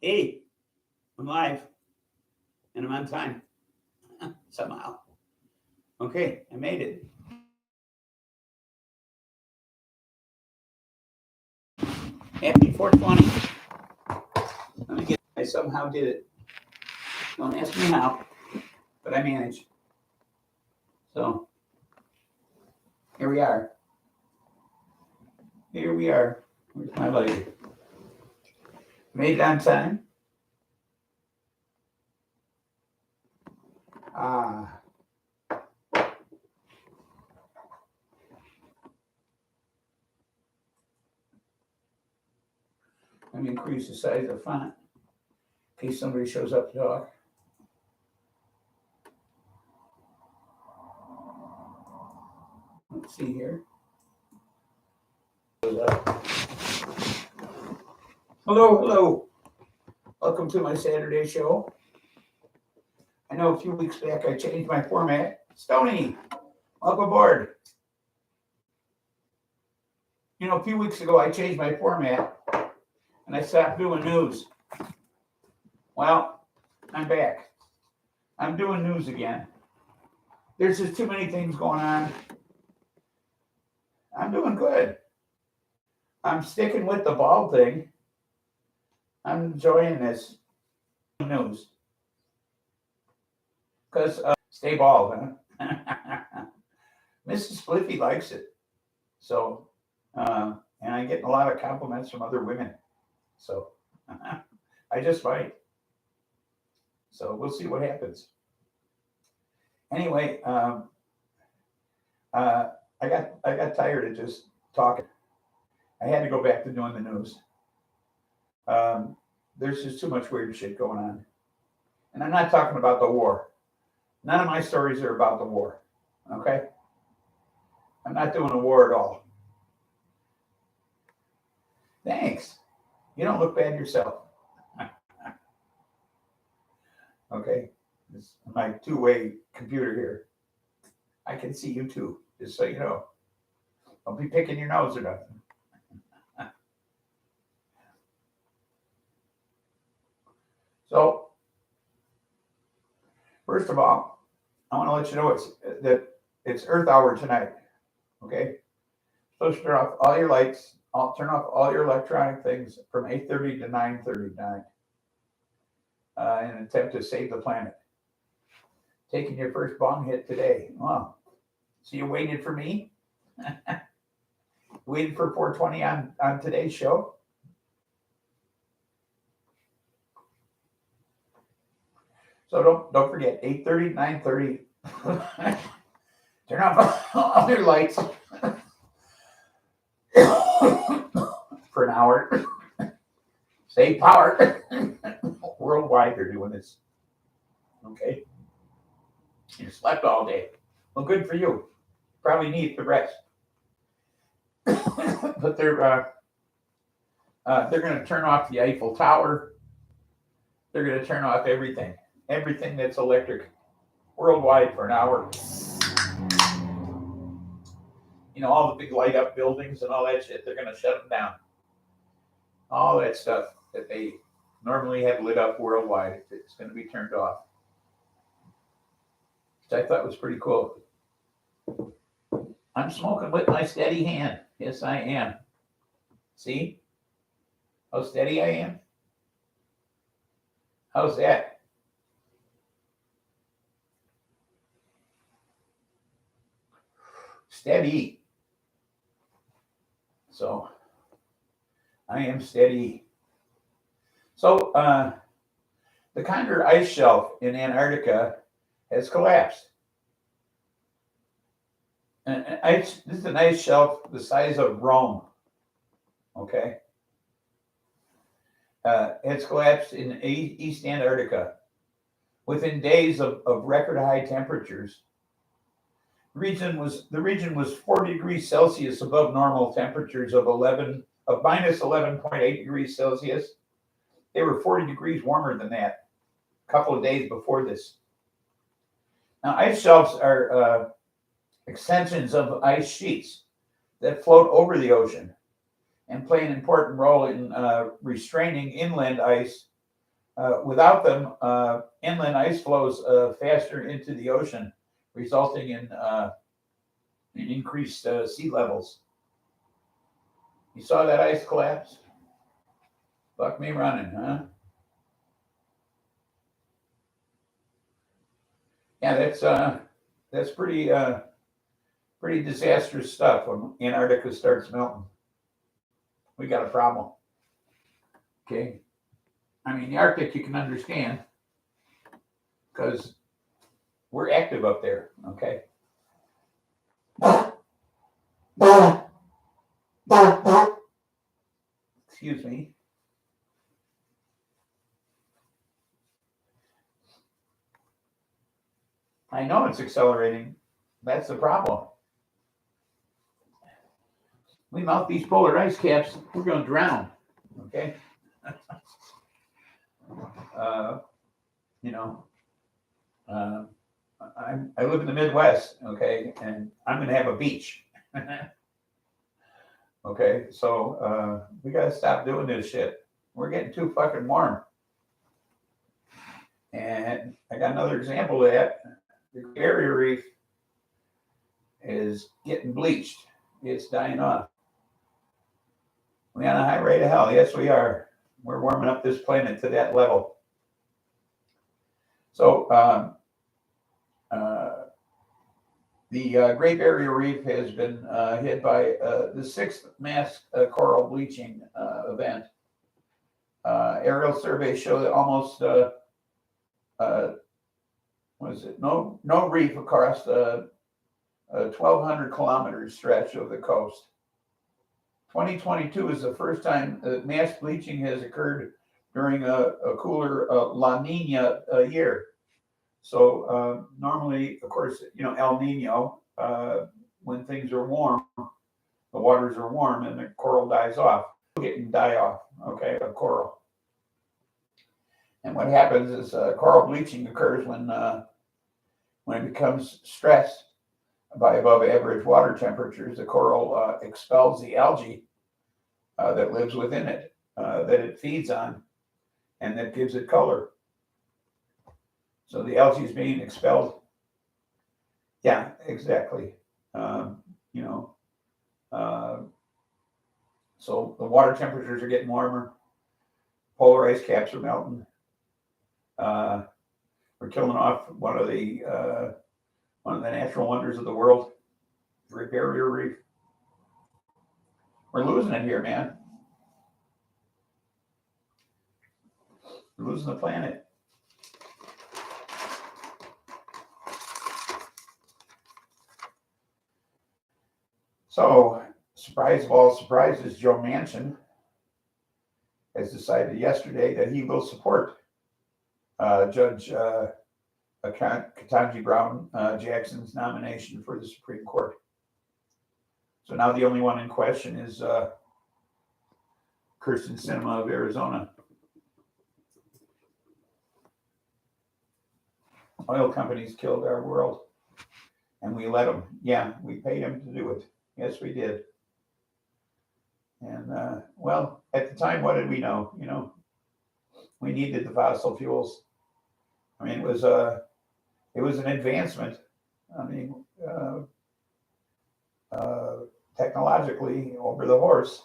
Hey, I'm live and I'm on time somehow. Okay, I made it. Happy 420. Let me get. I somehow did it. Don't ask me how, but I managed. So here we are. Here we are. Where's my lighter? Made it on time. Let me increase the size of the font in case somebody shows up to talk. Let's see here. Hello, hello. Welcome to my Saturday show. I know a few weeks back I changed my format. Stony, welcome aboard. You know, a few weeks ago I changed my format and I stopped doing news. Well, I'm back. I'm doing news again. There's just too many things going on. I'm doing good. I'm sticking with the ball thing. I'm enjoying this news. Because stay bald, huh? Mrs. SPLIFFY likes it. So, and I'm getting a lot of compliments from other women. So, I just might. So we'll see what happens. Anyway, I got tired of just talking. I had to go back to doing the news. There's just too much weird shit going on. And I'm not talking about the war. None of my stories are about the war. Okay? I'm not doing a war at all. Thanks. You don't look bad yourself. Okay? This is my two-way computer here. I can see you too, just so you know. Don't be picking your nose or nothing. So, first of all, I want to let you know it's Earth Hour tonight. Okay? So turn off all your lights. I'll turn off all your electronic things from 8:30 to 9:30 tonight in an attempt to save the planet. Taking your first bong hit today. Wow. So you waited for me? Waited for 420 on today's show? So don't forget, 8:30, 9:30. Turn off all your lights for an hour. Save power. Worldwide, they're doing this. Okay. You slept all day. Well, good for you. Probably need the rest. But they're going to turn off the Eiffel Tower. They're going to turn off everything that's electric worldwide for an hour. You know, all the big light up buildings and all that shit, they're going to shut them down. All that stuff that they normally have lit up worldwide, it's going to be turned off. Which I thought was pretty cool. I'm smoking with my steady hand. Yes, I am. See how steady I am? How's that? Steady. So I am steady. So the Condor ice shelf in Antarctica has collapsed. This is an ice shelf the size of Rome. Okay. It's collapsed in East Antarctica within days of record high temperatures. The region was 40 degrees Celsius above normal temperatures of minus 11.8 degrees Celsius. They were 40 degrees warmer than that a couple of days before this. Now, ice shelves are extensions of ice sheets that float over the ocean and play an important role in restraining inland ice Without them, inland ice flows faster into the ocean, resulting in increased sea levels. You saw that ice collapse? Fuck me running, huh? Yeah, that's pretty pretty disastrous stuff when Antarctica starts melting. We got a problem. Okay. I mean, the Arctic you can understand because we're active up there. Okay. Excuse me. I know it's accelerating. That's the problem. We melt these polar ice caps, we're going to drown. Okay. You know, I live in the Midwest. Okay, and I'm going to have a beach. Okay, so we got to stop doing this shit. We're getting too fucking warm. And I got another example of that. The barrier reef is getting bleached. It's dying off. We're on a high rate of hell. Yes, we are. We're warming up this planet to that level. So the Great Barrier Reef has been hit by the sixth mass coral bleaching event. Aerial surveys show that almost no reef across the 1,200 kilometers stretch of the coast. 2022 is the first time that mass bleaching has occurred during a cooler La Nina year. So normally, of course, El Nino, when things are warm, the waters are warm and the coral dies off. Getting die off, okay, of coral. And what happens is coral bleaching occurs when it becomes stressed by above average water temperatures. The coral expels the algae that lives within it, that it feeds on, and that gives it color. So the algae is being expelled. Yeah, exactly. So the water temperatures are getting warmer. Polar ice caps are melting. We're killing off one of the natural wonders of the world, the Great Barrier Reef. We're losing it here, man. We're losing the planet. So, surprise of all surprises, Joe Manchin has decided yesterday that he will support Judge Ketanji Brown Jackson's nomination for the Supreme Court. So now the only one in question is Kyrsten Sinema of Arizona. Oil companies killed our world, and we let them. Yeah, we paid them to do it. Yes, we did. And well, at the time, what did we know? We needed the fossil fuels. I mean, it was an advancement. I mean, technologically over the horse,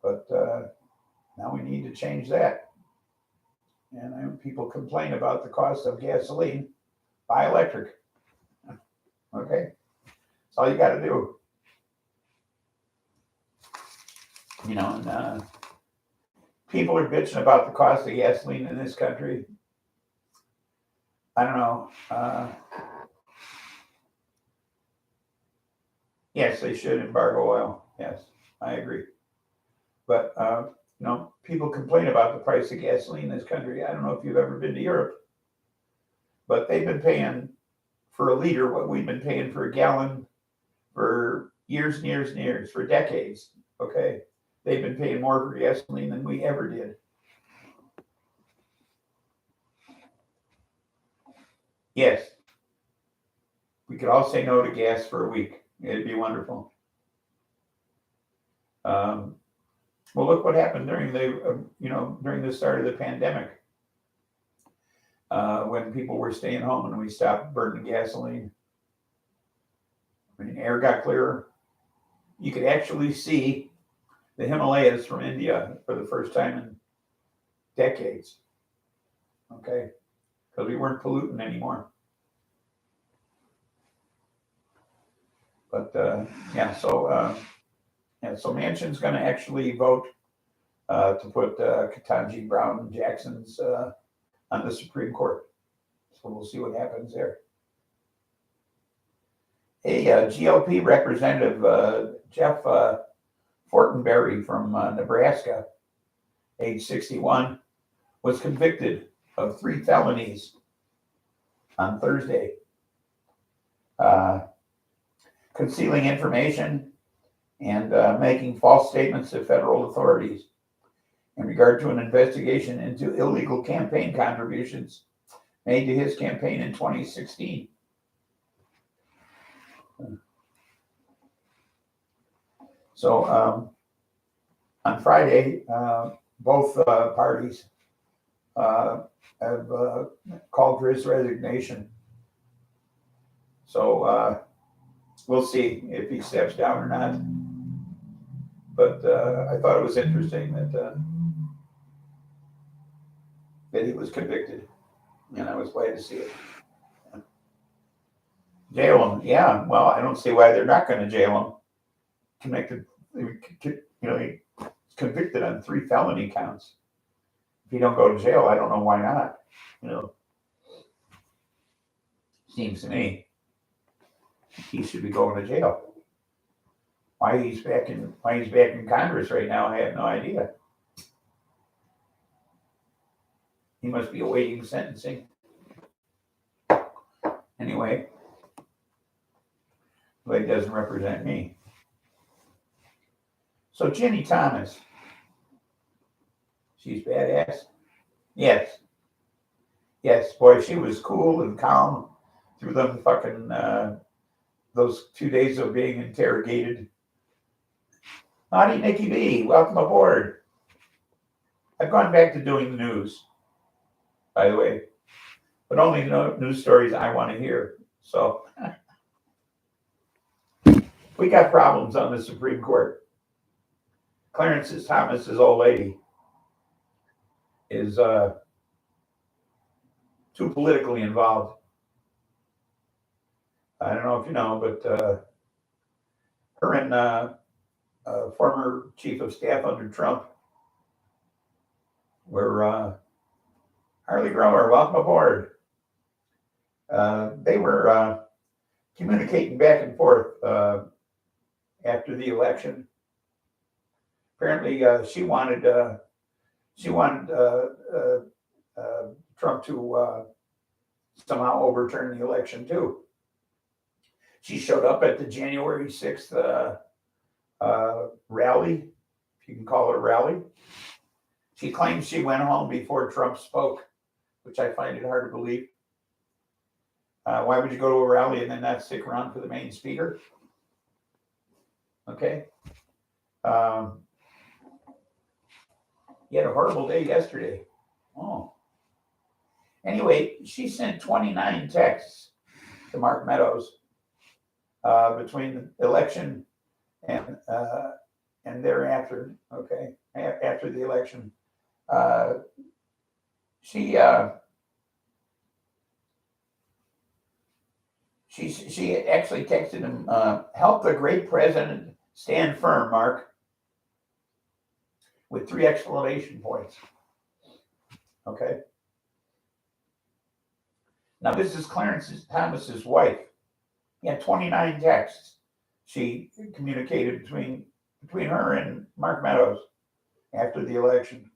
But now we need to change that. And people complain about the cost of gasoline. Buy electric. Okay, that's all you got to do. And people are bitching about the cost of gasoline in this country. I don't know. Yes, they should embargo oil. Yes, I agree. But people complain about the price of gasoline in this country. I don't know if you've ever been to Europe, but they've been paying for a liter what we've been paying for a gallon for years and years and years, for decades. Okay, they've been paying more for gasoline than we ever did. Yes, we could all say no to gas for a week. It'd be wonderful. Well, look what happened during during the start of the pandemic, when people were staying home and we stopped burning gasoline. When the air got clearer, you could actually see the Himalayas from India for the first time in decades. Okay, because we weren't polluting anymore. But so Manchin's going to actually vote to put Ketanji Brown Jackson's on the Supreme Court. So we'll see what happens there. A GOP representative, Jeff Fortenberry from Nebraska, age 61, was convicted of 3 felonies on Thursday. Concealing information and making false statements to federal authorities in regard to an investigation into illegal campaign contributions made to his campaign in 2016. So on Friday, both parties have called for his resignation. So we'll see if he steps down or not. But I thought it was interesting that he was convicted, and I was glad to see it. Jail him, yeah. Well, I don't see why they're not going to jail him. He's convicted on 3 felony counts. If you don't go to jail, I don't know why not. Seems to me he should be going to jail. Why he's back in Congress right now, I have no idea. He must be awaiting sentencing. Anyway, but he doesn't represent me. So Ginny Thomas, she's badass. Yes, boy, she was cool and calm through them fucking those 2 days of being interrogated. Howdy, Nikki B, welcome aboard. I've gone back to doing the news, by the way, but only news stories I want to hear. So we got problems on the Supreme Court. Clarence Thomas's old lady is too politically involved. I don't know if you know, but her and former chief of staff under Trump were Harley Grower, welcome aboard. They were communicating back and forth after the election. Apparently, she wanted Trump to somehow overturn the election too. She showed up at the January 6th rally, if you can call it a rally. She claims she went home before Trump spoke, which I find it hard to believe. Why would you go to a rally and then not stick around for the main speaker? Okay. You had a horrible day yesterday. Oh. Anyway, she sent 29 texts to Mark Meadows between the election and thereafter. Okay, after the election, she actually texted him, "Help the great president stand firm, Mark," with 3 exclamation points. Okay. Now this is Clarence Thomas's wife. He had 29 texts she communicated between her and Mark Meadows after the election,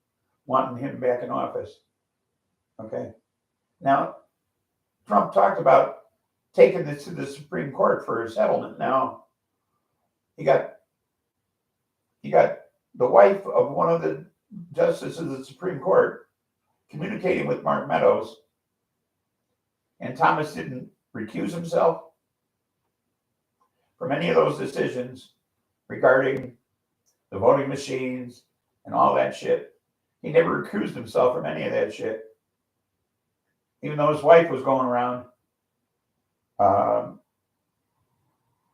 wanting him back in office. Okay. Now, Trump talked about taking this to the Supreme Court for a settlement. Now, you got the wife of one of the justices of the Supreme Court communicating with Mark Meadows, and Thomas didn't recuse himself from any of those decisions regarding the voting machines, and all that shit. He never accused himself from any of that shit, even though his wife was going around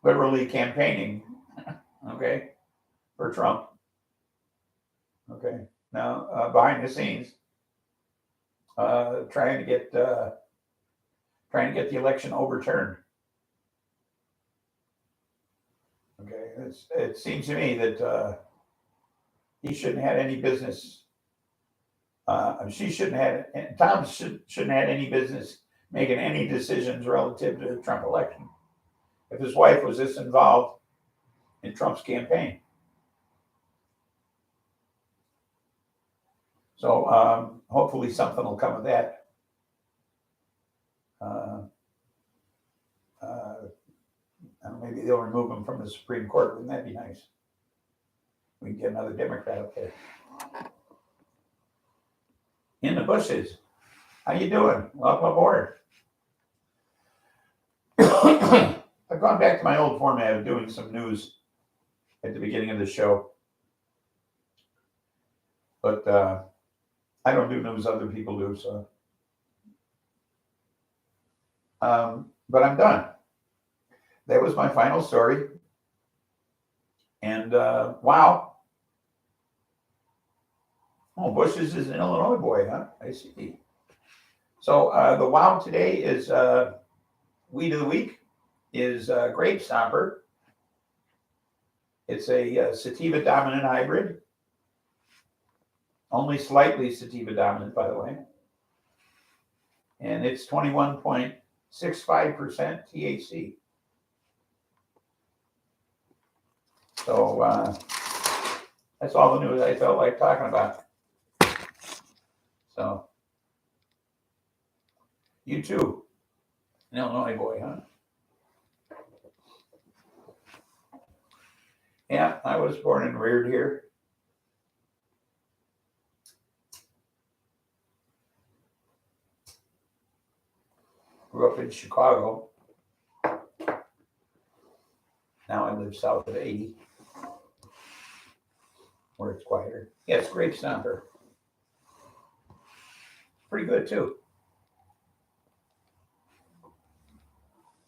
literally campaigning, okay, for Trump. Okay, now behind the scenes, trying to get the election overturned. Okay, it seems to me that he shouldn't have any business. She shouldn't have, and Tom shouldn't have any business making any decisions relative to the Trump election if his wife was this involved in Trump's campaign. So hopefully something will come of that. Maybe they'll remove him from the Supreme Court. Wouldn't that be nice? We can get another Democrat up there. In the bushes. How you doing? Welcome aboard. I've gone back to my old format of doing some news at the beginning of the show. But I don't do news other people do, so. But I'm done. That was my final story. And wow. Oh, Bush's is an Illinois boy, huh? I see. So the wow today is weed of the week is Grape Stomper. It's a sativa dominant hybrid. Only slightly sativa dominant, by the way. And it's 21.65% THC. So that's all the news I felt like talking about. So you too, an Illinois boy, huh? Yeah, I was born and reared here. Grew up in Chicago. Now I live south of 80, where it's quieter. Yeah, it's Grape Stomper. Pretty good too.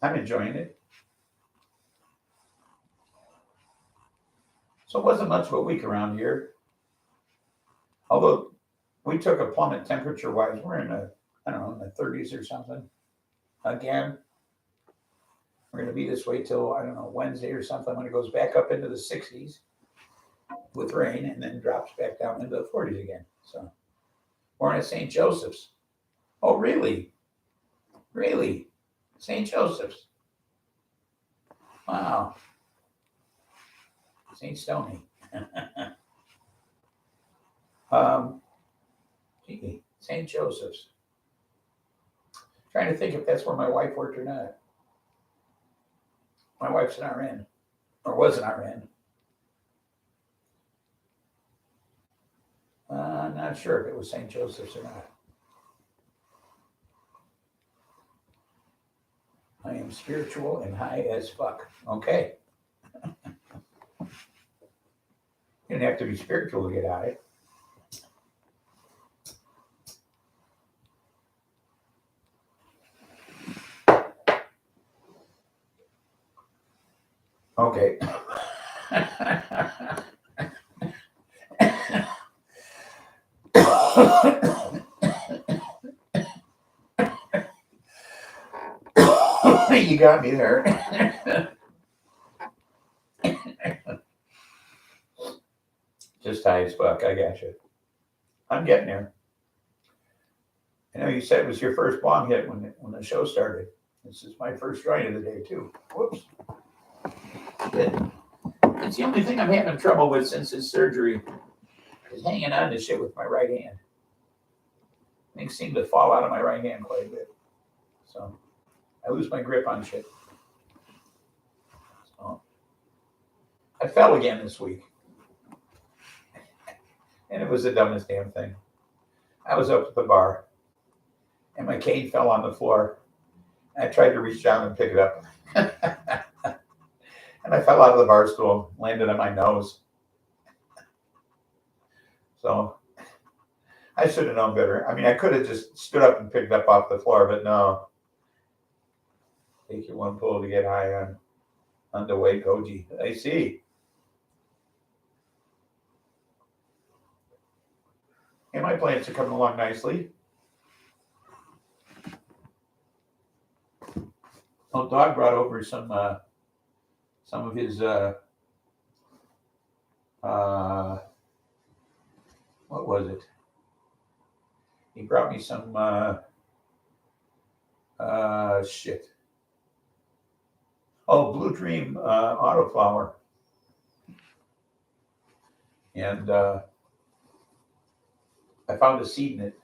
I'm enjoying it. So it wasn't much of a week around here. Although we took a plummet temperature-wise. We're in the, I don't know, in the 30s or something. Again, we're going to be this way till, I don't know, Wednesday or something, when it goes back up into the 60s with rain and then drops back down into the 40s again. So we're in St. Joseph's. Oh, really? Really? St. Joseph's. Wow. St. Stony. St. Joseph's. Trying to think if that's where my wife worked or not. My wife's an RN, or was an RN. I'm not sure if it was St. Joseph's or not. I am spiritual and high as fuck. Okay. You didn't have to be spiritual to get high. Okay. You got me there. Just high as fuck. I got you. I'm getting there. I know you said it was your first bomb hit when the show started. This is my first joint of the day too. Whoops. It's the only thing I'm having trouble with since this surgery is hanging on to shit with my right hand. Things seem to fall out of my right hand quite a bit. So I lose my grip on shit. So I fell again this week. And it was the dumbest damn thing. I was up at the bar and my cane fell on the floor. I tried to reach down and pick it up. And I fell out of the bar stool, landed on my nose. So I should have known better. I mean, I could have just stood up and picked up off the floor, but no. Take your one pull to get high on the way, Koji. I see. And my plants are coming along nicely. Oh, dog brought over some of his what was it? He brought me some shit. Oh, Blue Dream autoflower. And I found a seed in it.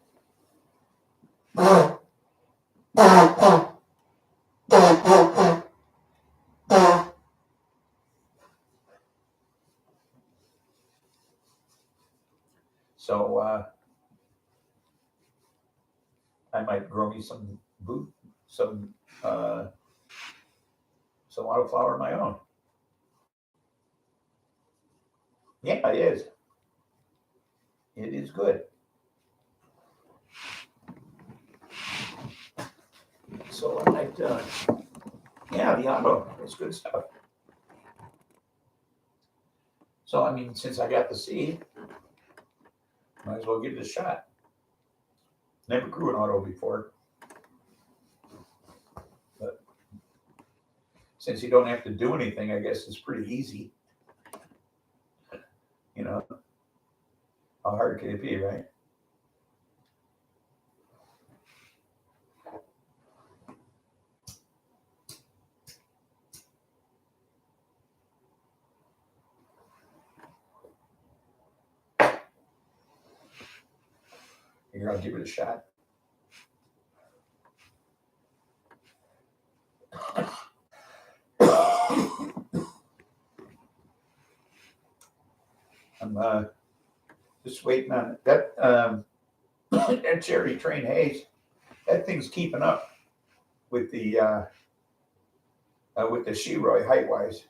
So I might grow me some autoflower of my own. Yeah, it is. It is good. So I might, yeah, the auto, it's good stuff. So, I mean, since I got the seed, might as well give it a shot. Never grew an auto before. But since you don't have to do anything, I guess it's pretty easy. You know, how hard can it be, right? Here, I'll give it a shot. I'm just waiting on that. That cherry train haze. That thing's keeping up with the Sheroy height wise.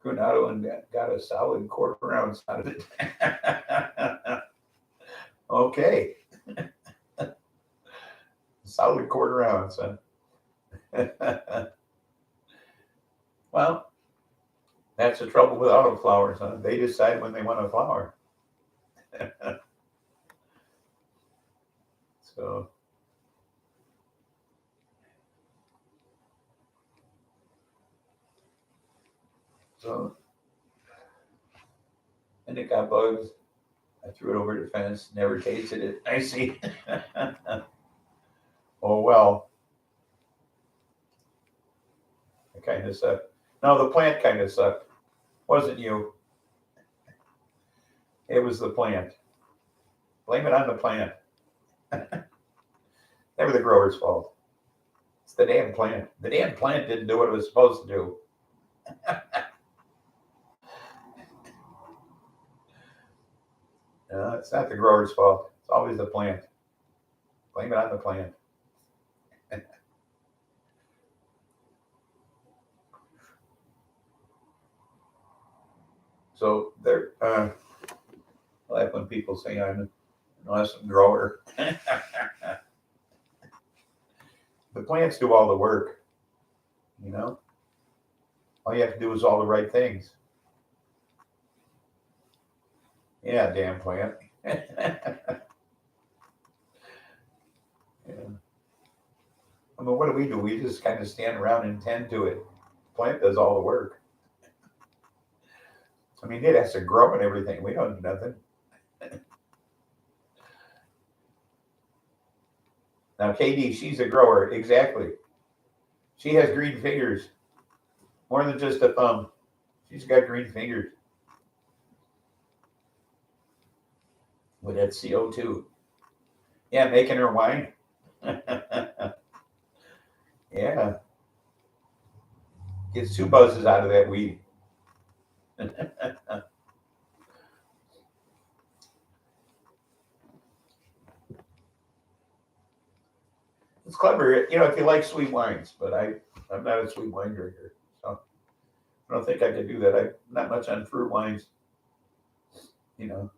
Granado and got a solid quarter ounce out of it. Okay. Solid quarter ounce, huh? Well, that's the trouble with autoflowers, huh? They decide when they want to flower. So, and it got bugs. I threw it over the fence, never tasted it. I see. Oh, well. It kind of sucked. No, the plant kind of sucked. Wasn't you. It was the plant. Blame it on the plant. Never the grower's fault. It's the damn plant. The damn plant didn't do what it was supposed to do. No, it's not the grower's fault. It's always the plant. Blame it on the plant. So they're I like when people say I'm an awesome grower. The plants do all the work, you know. All you have to do is all the right things. Yeah, damn plant. Yeah. I mean, what do? We just kind of stand around and tend to it. The plant does all the work. I mean, it has to grow and everything. We don't do nothing. Now, KD, she's a grower. Exactly. She has green fingers. More than just a thumb. She's got green fingers. With that CO2. Yeah, making her wine. Yeah. Gets 2 buzzes out of that weed. It's clever, you know, if you like sweet wines, but I'm not a sweet wine drinker, so I don't think I could do that. I'm not much on fruit wines. you know.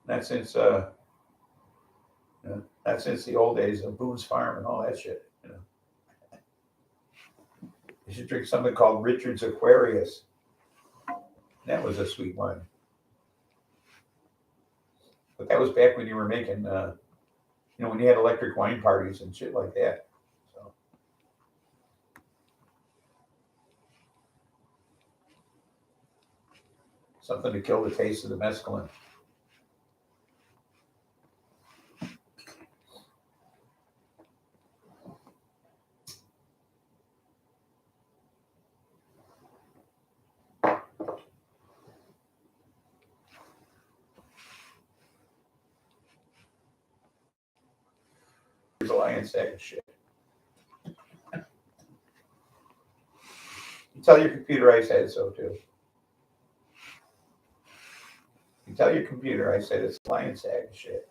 Not since not since the old days of Boone's Farm and all that shit. You know, you should drink something called Richard's Aquarius. That was a sweet wine. But that was back when you were making, when you had electric wine parties and shit like that. So something to kill the taste of the mescaline. There's a lion sack of shit. You tell your computer I said so too. You tell your computer I said it's a lion sack of shit.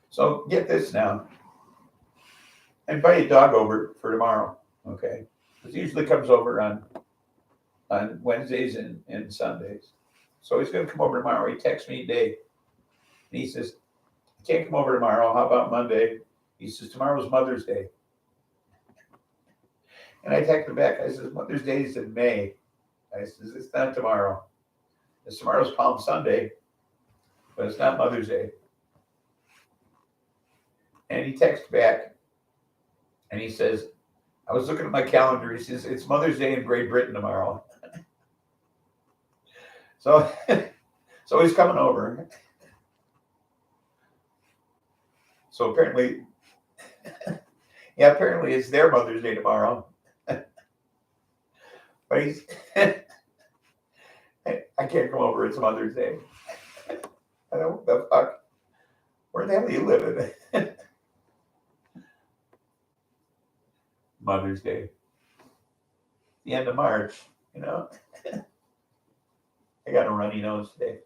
So get this now. Invite a dog over for tomorrow, okay? It usually comes over on Wednesdays and Sundays. So he's going to come over tomorrow. He texts me today. And he says, I can't come over tomorrow. How about Monday? He says, tomorrow's Mother's Day. And I text him back. I says, Mother's Day is in May. I says, it's not tomorrow. It's tomorrow's Palm Sunday, but it's not Mother's Day. And he texts back. And he says, I was looking at my calendar. He says, it's Mother's Day in Great Britain tomorrow. So he's coming over. So apparently it's their Mother's Day tomorrow. But he's, I can't come over. It's Mother's Day. I don't, what the fuck? Where the hell are you living? Mother's Day. The end of March, you know. I got a runny nose today.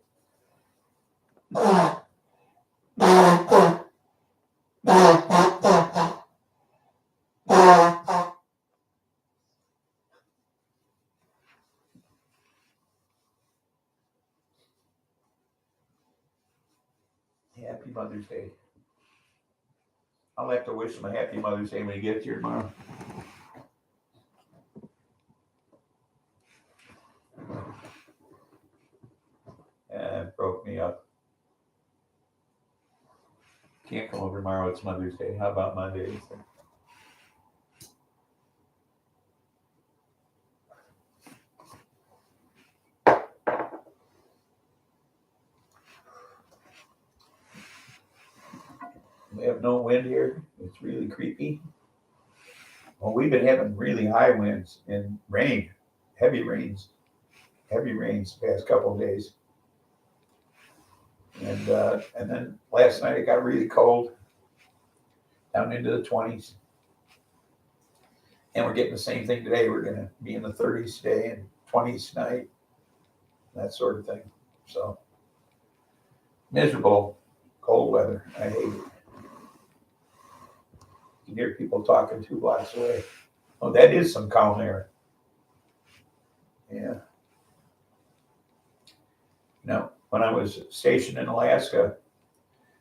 Happy Mother's Day. I'll have to wish him a happy Mother's Day when he gets here tomorrow. It broke me up. Can't come over tomorrow. It's Mother's Day. How about Monday? We have no wind here. It's really creepy. Well, we've been having really high winds and rain, heavy rains the past couple of days. And then last night it got really cold, down into the 20s. And we're getting the same thing today. We're going to be in the 30s today and 20s tonight, that sort of thing. So miserable cold weather. I hate it. You can hear people talking 2 blocks away. Oh, that is some calm air. Yeah. Now, when I was stationed in Alaska,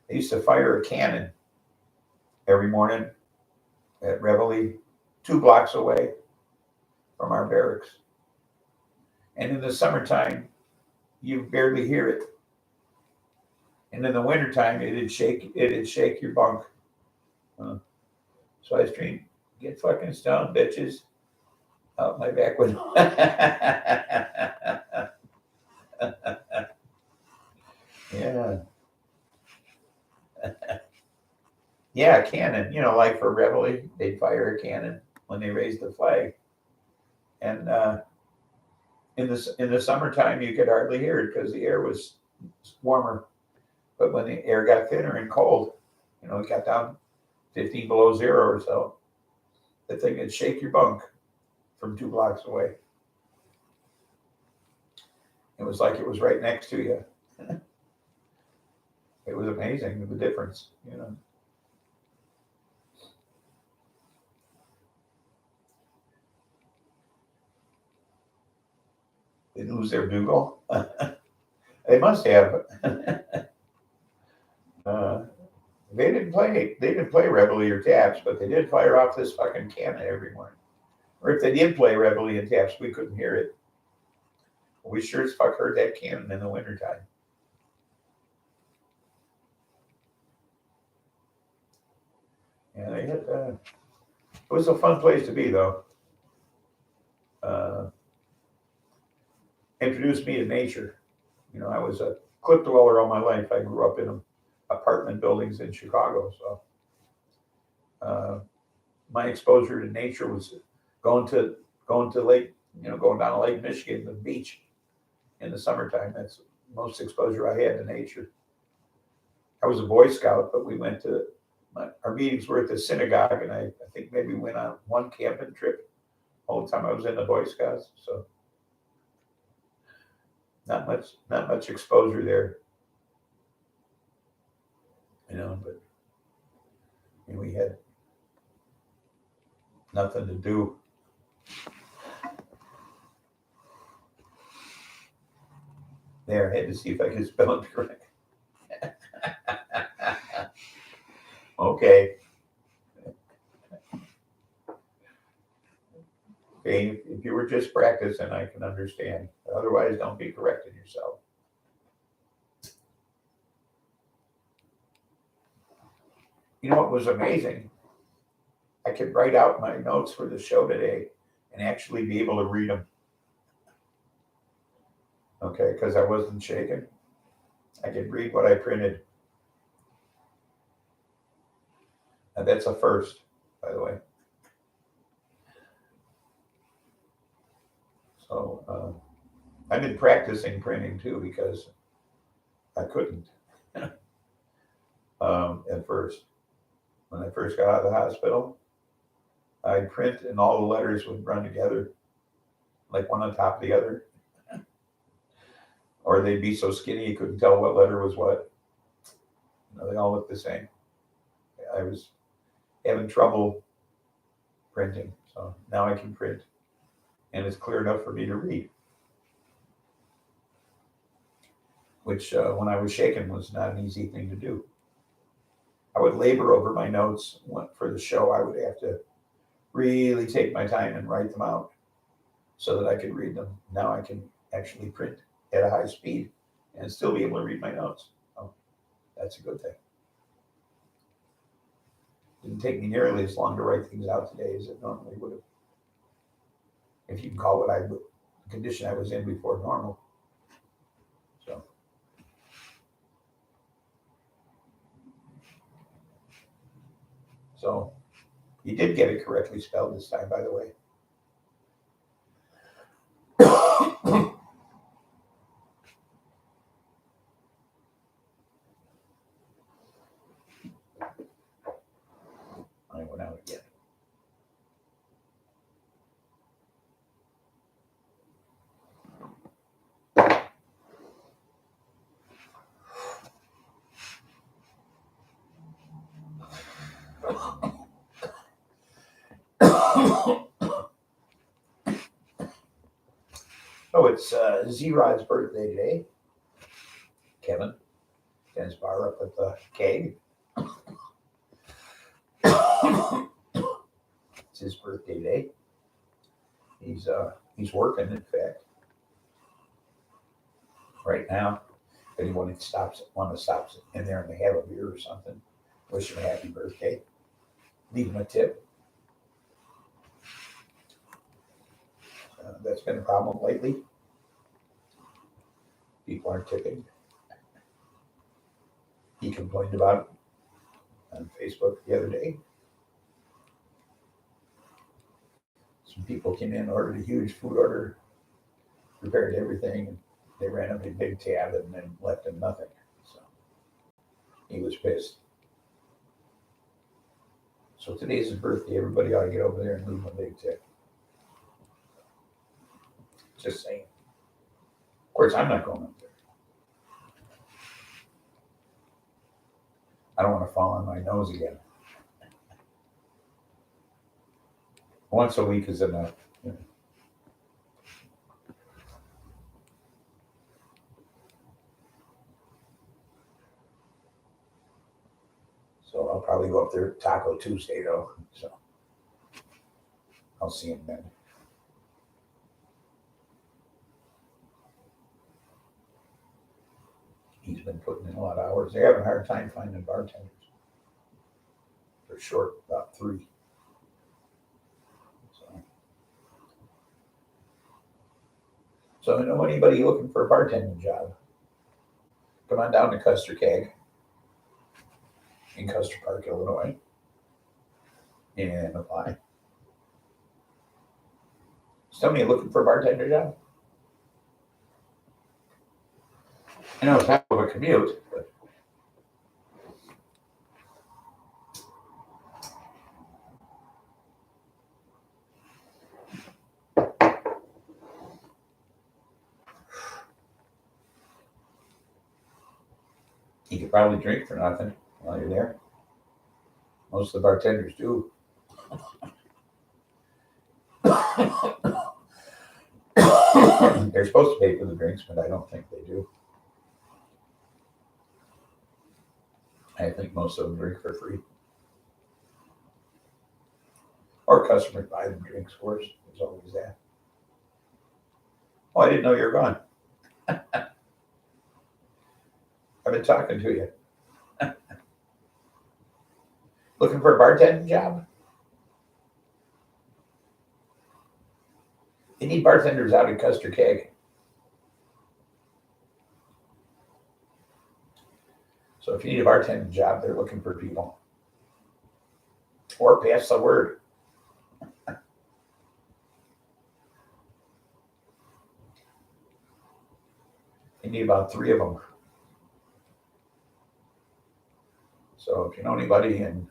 they used to fire a cannon every morning at Reveille, 2 blocks away from our barracks. And in the summertime, you barely hear it. And in the wintertime, it'd shake your bunk. So I screamed, get fucking stoned, bitches, out my back window. Yeah. Yeah, a cannon, like for Reveille, they'd fire a cannon when they raised the flag. And in the summertime, you could hardly hear it because the air was warmer. But when the air got thinner and cold, it got down 15 below zero or so, the thing would shake your bunk from 2 blocks away. It was like it was right next to you. It was amazing, the difference, They lose their bugle. They must have. They didn't play Reveille or taps, but they did fire off this fucking cannon every morning. Or if they did play Reveille and taps, we couldn't hear it. We sure as fuck heard that cannon in the wintertime. Yeah, they had, it was a fun place to be, though. Introduced me to nature. You know, I was a cliff dweller all my life. I grew up in apartment buildings in Chicago, so my exposure to nature was going to Lake, going down to Lake Michigan, the beach in the summertime. That's the most exposure I had to nature. I was a Boy Scout, but we went to our meetings were at the synagogue, and I think maybe went on one camping trip all the time I was in the Boy Scouts. So not much exposure there, but we had nothing to do. There, I had to see if I could spell it correct. Okay. Okay, if you were just practicing, I can understand. Otherwise, don't be correcting yourself. You know what was amazing? I could write out my notes for the show today and actually be able to read them. Okay, because I wasn't shaking. I could read what I printed. And that's a first, by the way. So I've been practicing printing too because I couldn't at first. When I first got out of the hospital, I'd print and all the letters would run together, like one on top of the other. Or they'd be so skinny you couldn't tell what letter was what. They all looked the same. I was having trouble printing, so now I can print. And it's clear enough for me to read. Which, when I was shaking, was not an easy thing to do. I would labor over my notes for the show. I would have to really take my time and write them out so that I could read them. Now I can actually print at a high speed and still be able to read my notes. Oh, that's a good thing. Didn't take me nearly as long to write things out today as it normally would have. If you can call what the condition I was in before normal. So you did get it correctly spelled this time, by the way. I went out again. Oh, it's Z-Rod's birthday today. Kevin. Ken's bar up at the keg. It's his birthday today. He's working, in fact. Right now. If anyone want to stop in there and they have a beer or something, wish him a happy birthday. Leave him a tip. That's been a problem lately. People aren't tipping. He complained about it on Facebook the other day. Some people came in, ordered a huge food order, prepared everything, and they ran up a big tab and then left him nothing. So he was pissed. So today's his birthday. Everybody ought to get over there and leave him a big tip. Just saying. Of course, I'm not going up there. I don't want to fall on my nose again. Once a week is enough. So I'll probably go up there Taco Tuesday though. So I'll see him then. He's been putting in a lot of hours. They're having a hard time finding bartenders. They're short about 3. So I know anybody looking for a bartending job, come on down to Custer Keg in Custer Park, Illinois, and apply. Somebody looking for a bartender job? I know it's half of a commute, but you could probably drink for nothing while you're there. Most of the bartenders do. They're supposed to pay for the drinks, but I don't think they do. I think most of them drink for free. Or customers buy them drinks for us. There's always that. Oh, I didn't know you were gone. I've been talking to you. Looking for a bartending job? They need bartenders out at Custer Keg. So if you need a bartending job, they're looking for people. Or pass the word. They need about 3 of them. So if you know anybody in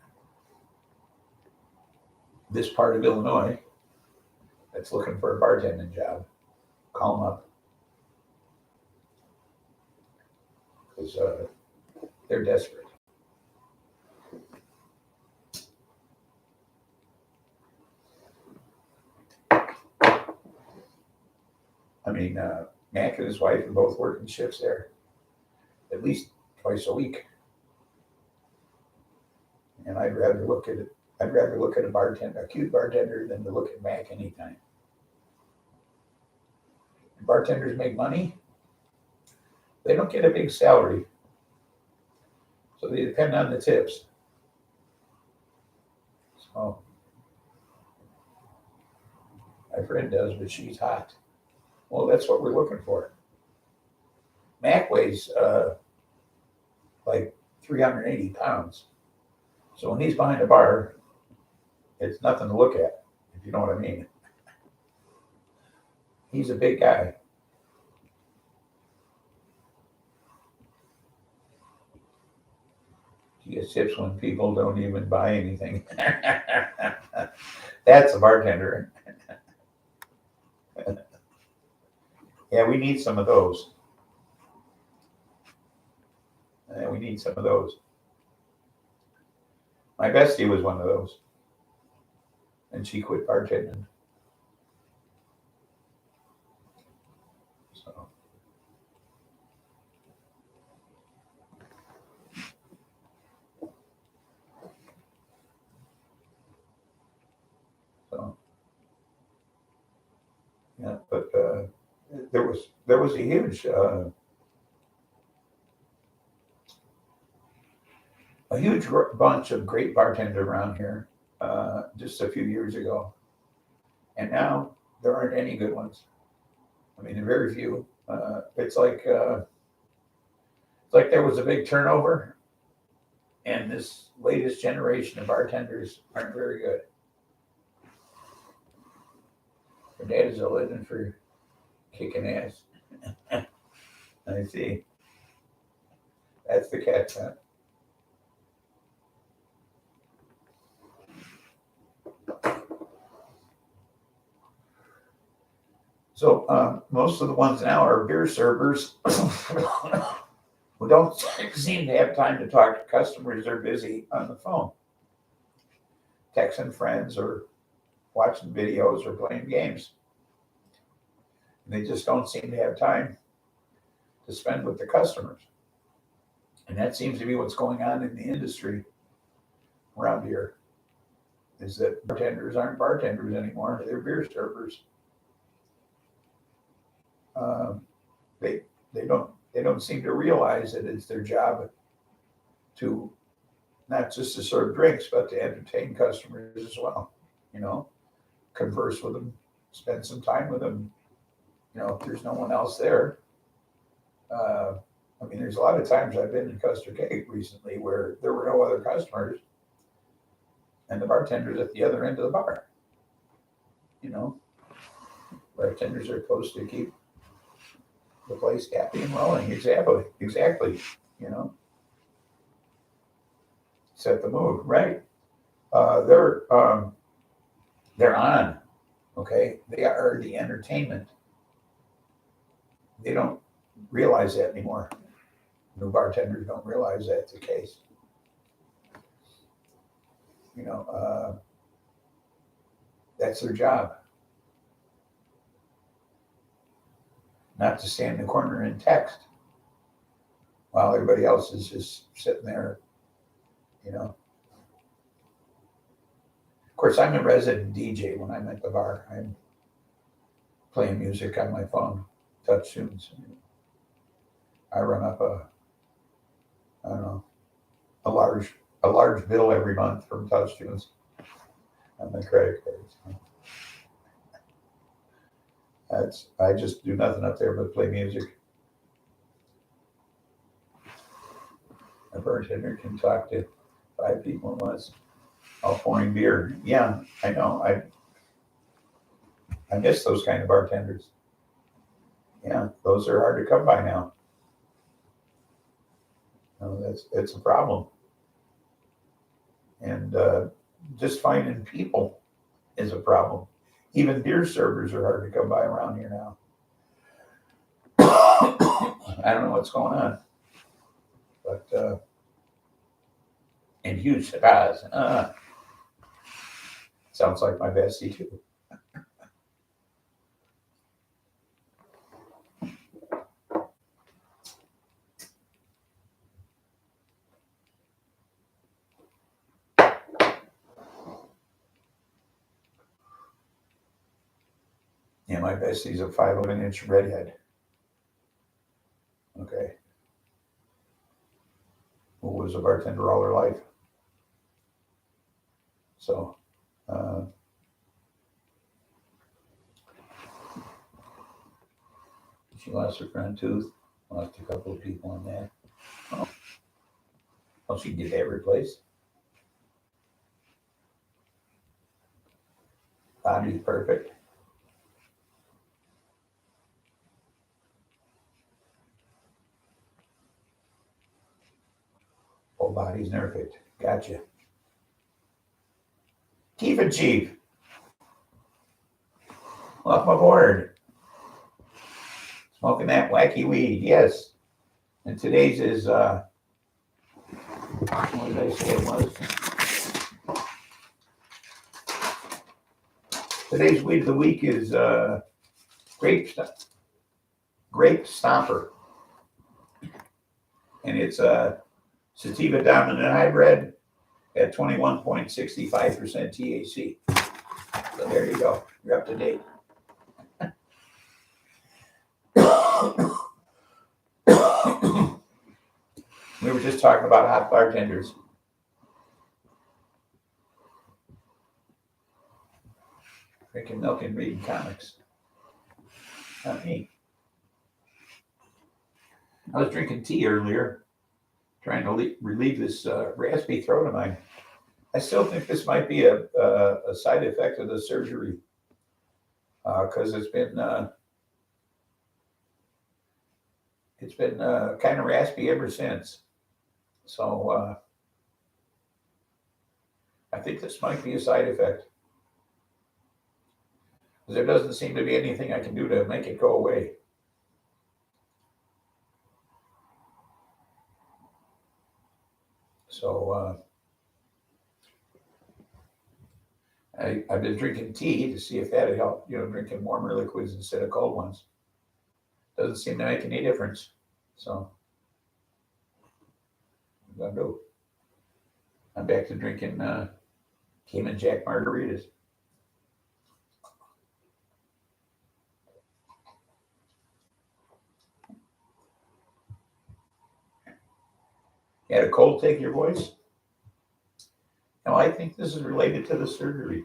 this part of Illinois that's looking for a bartending job, call them up. Because they're desperate. I mean, Mac and his wife are both working shifts there, at least twice a week. And I'd rather look at a bartender, a cute bartender, than to look at Mac anytime. Bartenders make money. They don't get a big salary, so they depend on the tips. So my friend does, but she's hot. Well, that's what we're looking for. Mac weighs like 380 pounds. So when he's behind a bar, it's nothing to look at, if you know what I mean. He's a big guy. He gets tips when people don't even buy anything. That's a bartender. Yeah, we need some of those. We need some of those. My bestie was one of those. And she quit bartending. So. Yeah, but there was a huge bunch of great bartenders around here just a few years ago, and now there aren't any good ones. I mean, there are very few. It's like there was a big turnover, and this latest generation of bartenders aren't very good. Their dad is a legend for kicking ass. I see. That's the cat, huh? So most of the ones now are beer servers who don't seem to have time to talk to customers. They're busy on the phone, texting friends or watching videos or playing games. And they just don't seem to have time to spend with the customers. And that seems to be what's going on in the industry. around here is that bartenders aren't bartenders anymore. They're beer servers. Um, they they don't seem to realize that it's their job to not just to serve drinks, but to entertain customers as well. You know, converse with them, spend some time with them. You know, if there's no one else there. I mean, there's a lot of times I've been in Custer Cake recently where there were no other customers, and the bartender's at the other end of the bar. You know, bartenders are supposed to keep the place happy and rolling. Exactly. You know, set the mood, right? They're on. Okay, they are the entertainment. They don't realize that anymore. New bartenders don't realize that's the case. You know, that's their job. Not to stand in the corner and text while everybody else is just sitting there, you know. Of course, I'm a resident DJ when I'm at the bar. I'm playing music on my phone, touch tunes. I run up I don't know, a large bill every month from touch tunes on my credit cards. I just do nothing up there but play music. A bartender can talk to 5 people at once, all pouring beer. Yeah, I know. I miss those kind of bartenders. Yeah, those are hard to come by now. No, it's a problem. And just finding people is a problem. Even beer servers are hard to come by around here now. I don't know what's going on, but and huge cigars. Sounds like my bestie too. Yeah, my bestie's a 5'11" redhead. Okay. Who was a bartender all her life. So, she lost her front tooth. Lost a couple of people on that. Oh, well, she can get that replaced. Body's perfect. Whole body's perfect. Gotcha. Keep it cheap. Welcome aboard. Smoking that wacky weed, yes. And today's is, what did I say it was? Today's weed of the week is grape stomper. And it's a sativa dominant hybrid at 21.65% THC. So there you go. You're up to date. We were just talking about hot bartenders. Drinking milk and reading comics. Not me. I was drinking tea earlier, trying to relieve this raspy throat of mine. I still think this might be a side effect of the surgery because it's been kind of raspy ever since. So I think this might be a side effect. Because there doesn't seem to be anything I can do to make it go away. So I've been drinking tea to see if that would help, drinking warmer liquids instead of cold ones. Doesn't seem to make any difference. So what am I gonna do? I'm back to drinking Cayman Jack margaritas. You had a cold take your voice? No, I think this is related to the surgery.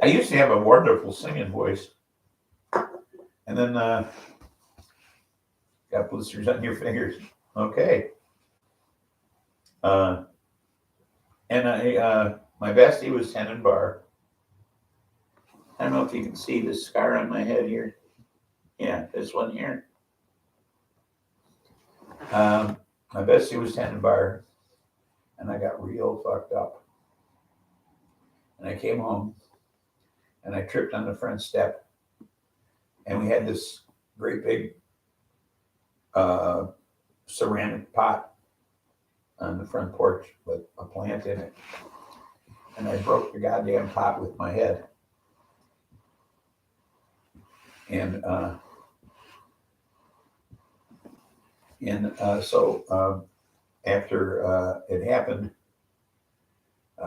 I used to have a wonderful singing voice. And then got blisters on your fingers. Okay. And my bestie was tending bar. I don't know if you can see this scar on my head here. Yeah, this one here. My bestie was tending bar, and I got real fucked up. And I came home, and I tripped on the front step, and we had this great big ceramic pot on the front porch with a plant in it. And I broke the goddamn pot with my head. And so after it happened,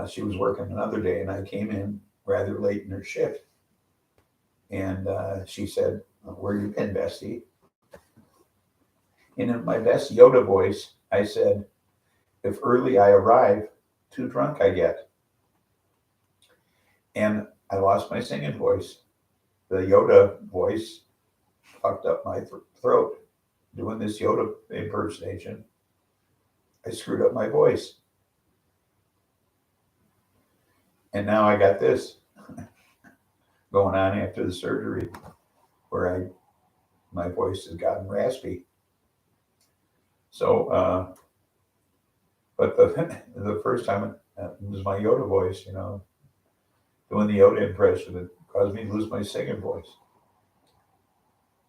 she was working another day, and I came in rather late in her shift. And she said, "Where you been, bestie?" And in my best Yoda voice, I said, "If early I arrive, too drunk I get." And I lost my singing voice. The Yoda voice fucked up my throat. Doing this Yoda impersonation, I screwed up my voice. And now I got this going on after the surgery, where my voice has gotten raspy. So, but the first time it was my Yoda voice, doing the Yoda impression that caused me to lose my singing voice.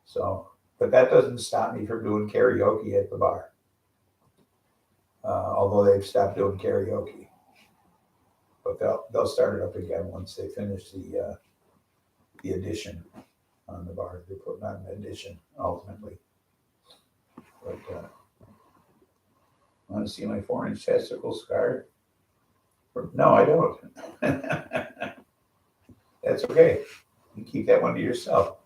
So, but that doesn't stop me from doing karaoke at the bar. Although they've stopped doing karaoke, but they'll start it up again once they finish the addition on the bar. They're putting on an addition ultimately. But want to see my 4-inch testicle scar? No, I don't. That's okay. You keep that one to yourself.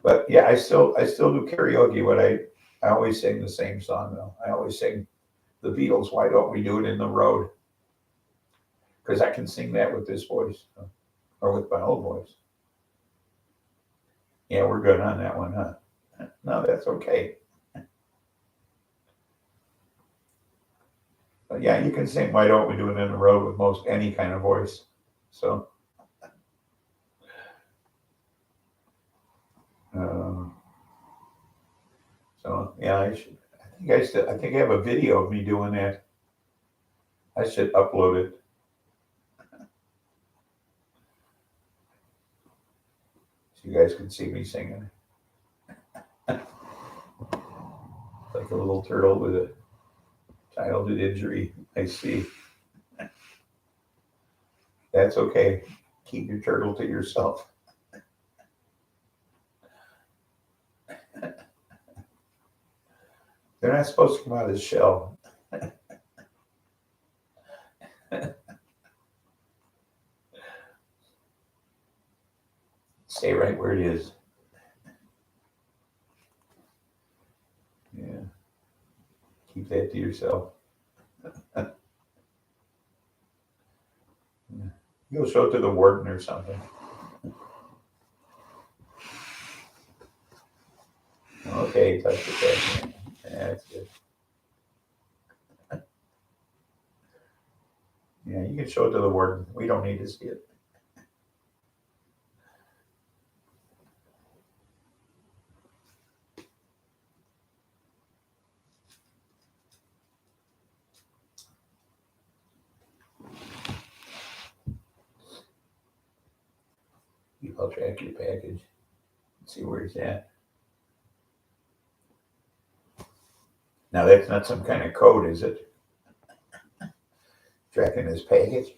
But yeah, I still do karaoke. But I always sing the same song though. I always sing the Beatles. Why don't we do it in the road? Because I can sing that with this voice, or with my old voice. Yeah, we're good on that one, huh? No, that's okay. But yeah, you can sing "Why Don't We Do It in the Road" with most any kind of voice. So, yeah, I think I have a video of me doing that. I should upload it. So you guys can see me singing. Like a little turtle with a childhood injury. I see. That's okay. Keep your turtle to yourself. They're not supposed to come out of the shell. Stay right where it is. Yeah. Keep that to yourself. Yeah. Go show it to the warden or something. Okay, touch the tag. That's good. Yeah, you can show it to the warden. We don't need to see it. I'll track your package. See where it's at. Now that's not some kind of code, is it? Tracking this package.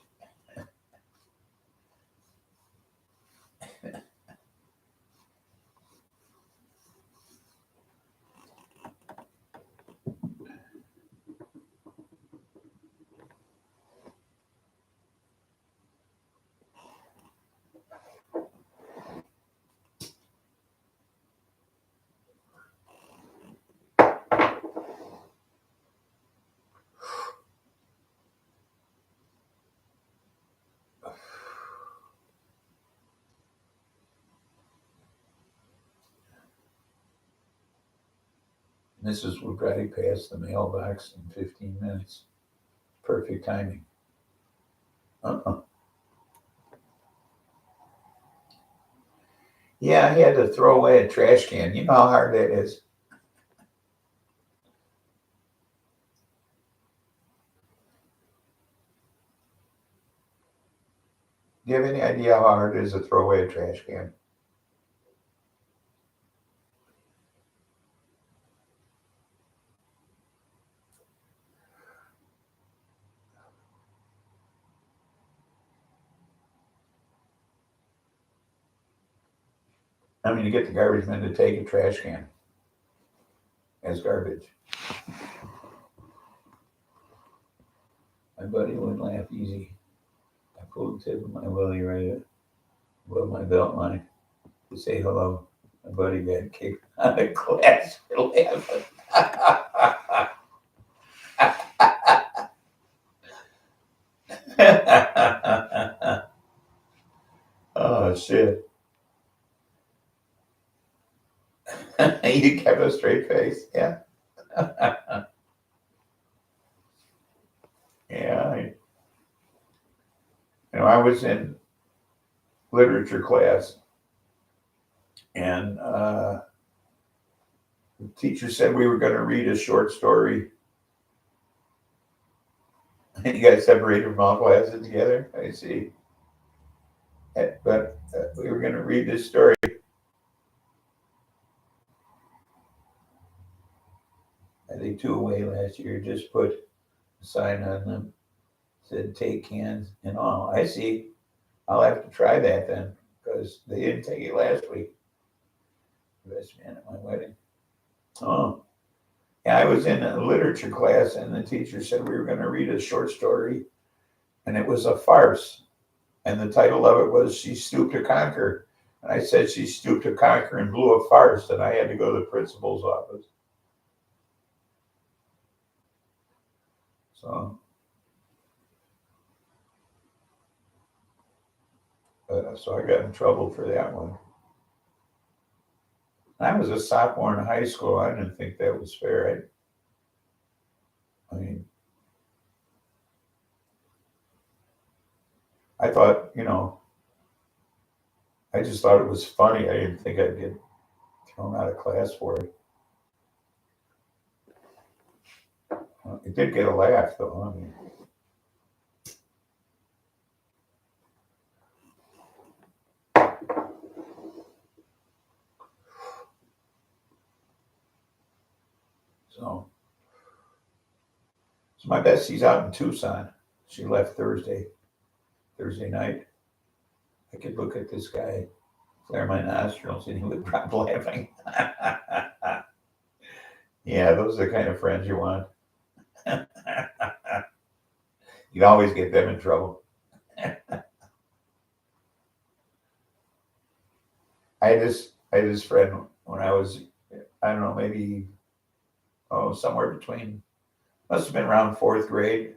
Mrs. will drive past the mailbox in 15 minutes. Perfect timing. Yeah, I had to throw away a trash can. You know how hard that is. Do you have any idea how hard it is to throw away a trash can? I mean, to get the garbage men to take a trash can as garbage. My buddy wouldn't laugh easy. I pulled the tip of my willy right above my belt line to say hello. My buddy got kicked out of class for laughing. Oh, shit. You kept a straight face. Yeah. Yeah. I was in literature class, and the teacher said we were going to read a short story. And you guys separated from all classes together. I see. But we were going to read this story. I think 2 away last year. Just put a sign on them, said take cans and all. I see. I'll have to try that then, because they didn't take it last week. Best man at my wedding. Oh, yeah. I was in a literature class, and the teacher said we were going to read a short story, and it was a farce. And the title of it was She Stooped to Conquer. And I said she stooped to conquer and blew a farce, and I had to go to the principal's office. So I got in trouble for that one. I was a sophomore in high school. I didn't think that was fair. I mean, I thought, I just thought it was funny. I didn't think I'd get thrown out of class for it. It did get a laugh, though. I mean, so my bestie's out in Tucson. She left Thursday night. I could look at this guy, flare my nostrils, and he would drop laughing. Yeah, those are the kind of friends you want. You always get them in trouble. I had this friend when I was, I don't know, maybe somewhere between, must have been around 4th grade.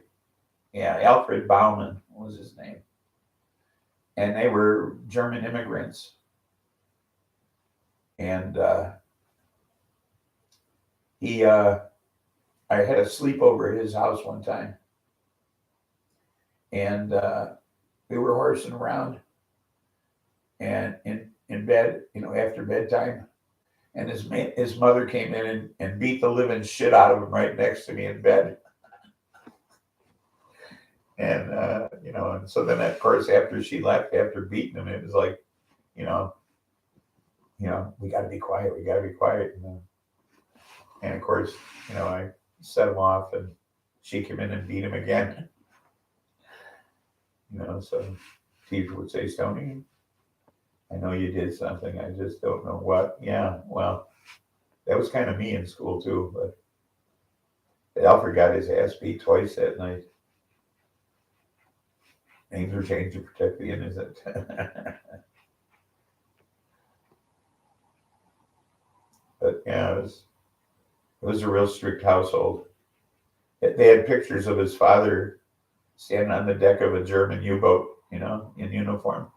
Yeah, Alfred Bauman was his name. And they were German immigrants. And I had a sleepover at his house one time. And we were horsing around and in bed, after bedtime. And his mother came in and beat the living shit out of him right next to me in bed. And, and so then, of course, after she left, after beating him, it was like, we got to be quiet. We got to be quiet. And of course, I set him off, and she came in and beat him again. So teacher would say, Stoney, I know you did something. I just don't know what. Yeah, well, that was kind of me in school too. But Alfred got his ass beat twice that night. Names are changed to protect the innocent. But yeah, it was a real strict household. They had pictures of his father standing on the deck of a German U-boat, in uniform.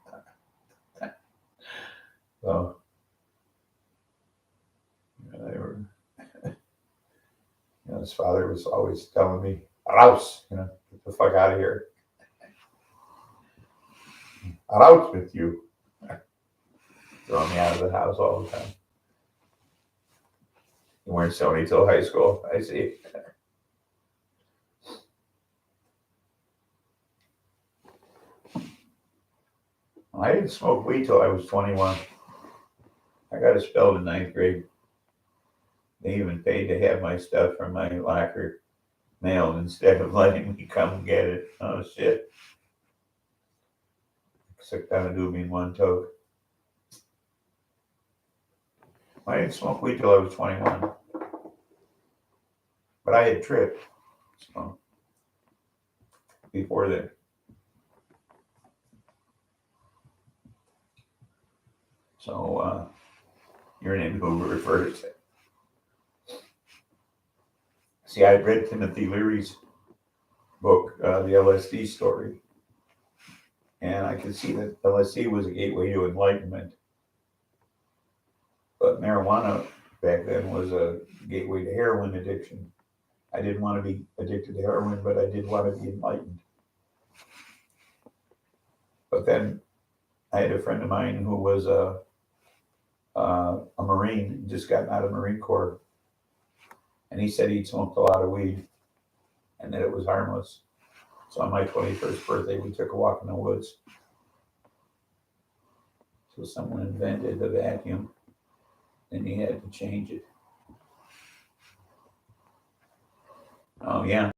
So they were You know, his father was always telling me, "Raus, you know, get the fuck out of here. Raus with you." Throwing me out of the house all the time. You weren't Sony till high school, I see. I didn't smoke weed till I was 21. I got expelled in ninth grade. They even paid to have my stuff from my locker mailed instead of letting me come get it. Oh shit. Sick down a doobie in one toke. I didn't smoke weed till I was 21. But I had tripped. So before then. So your name who refers. See, I read Timothy Leary's book, The LSD Story. And I could see that LSD was a gateway to enlightenment. But marijuana back then was a gateway to heroin addiction. I didn't want to be addicted to heroin, but I did want to be enlightened. But then I had a friend of mine who was a Marine, just gotten out of Marine Corps. And he said he'd smoked a lot of weed and that it was harmless. So on my 21st birthday, we took a walk in the woods. So someone invented the vacuum and he had to change it. Oh, yeah.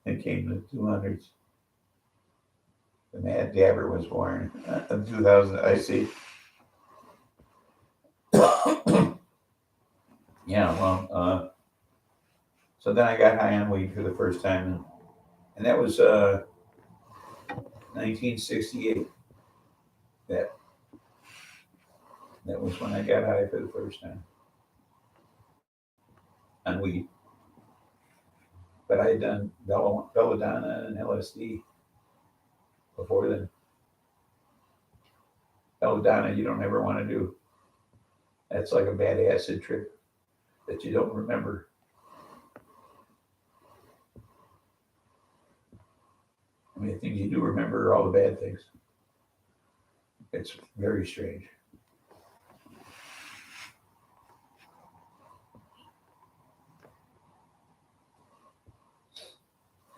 It came in the 200s. The Mad Dabber was born in 2000. I see. Yeah, well, so then I got high on weed for the first time, and that was 1968. That was when I got high for the first time on weed. But I had done belladonna and LSD before then. Belladonna, you don't ever want to do. That's like a bad acid trip that you don't remember. I mean, the things you do remember are all the bad things. It's very strange.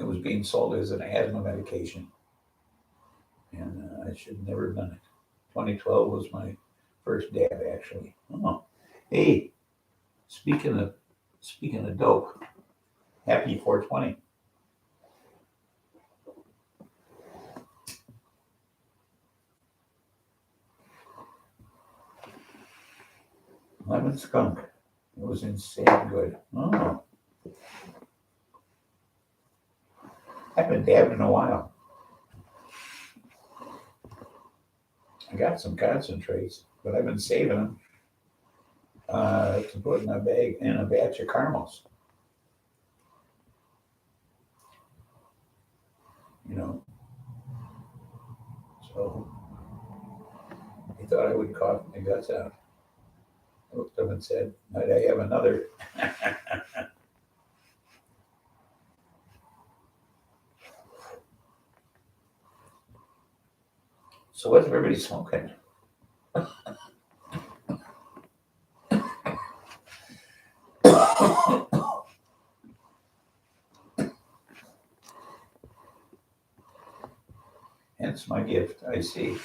It was being sold as an asthma medication, and I should have never done it. 2012 was my first dab, actually. Oh, hey, speaking of dope, happy 420. Lemon skunk. It was insane good. Oh, I haven't dabbed in a while. I got some concentrates, but I've been saving them to put in a batch of caramels. You know, so he thought I would cough my guts out. I looked up and said, "Might I have another?" So what's everybody smoking? Hence my gift, I see.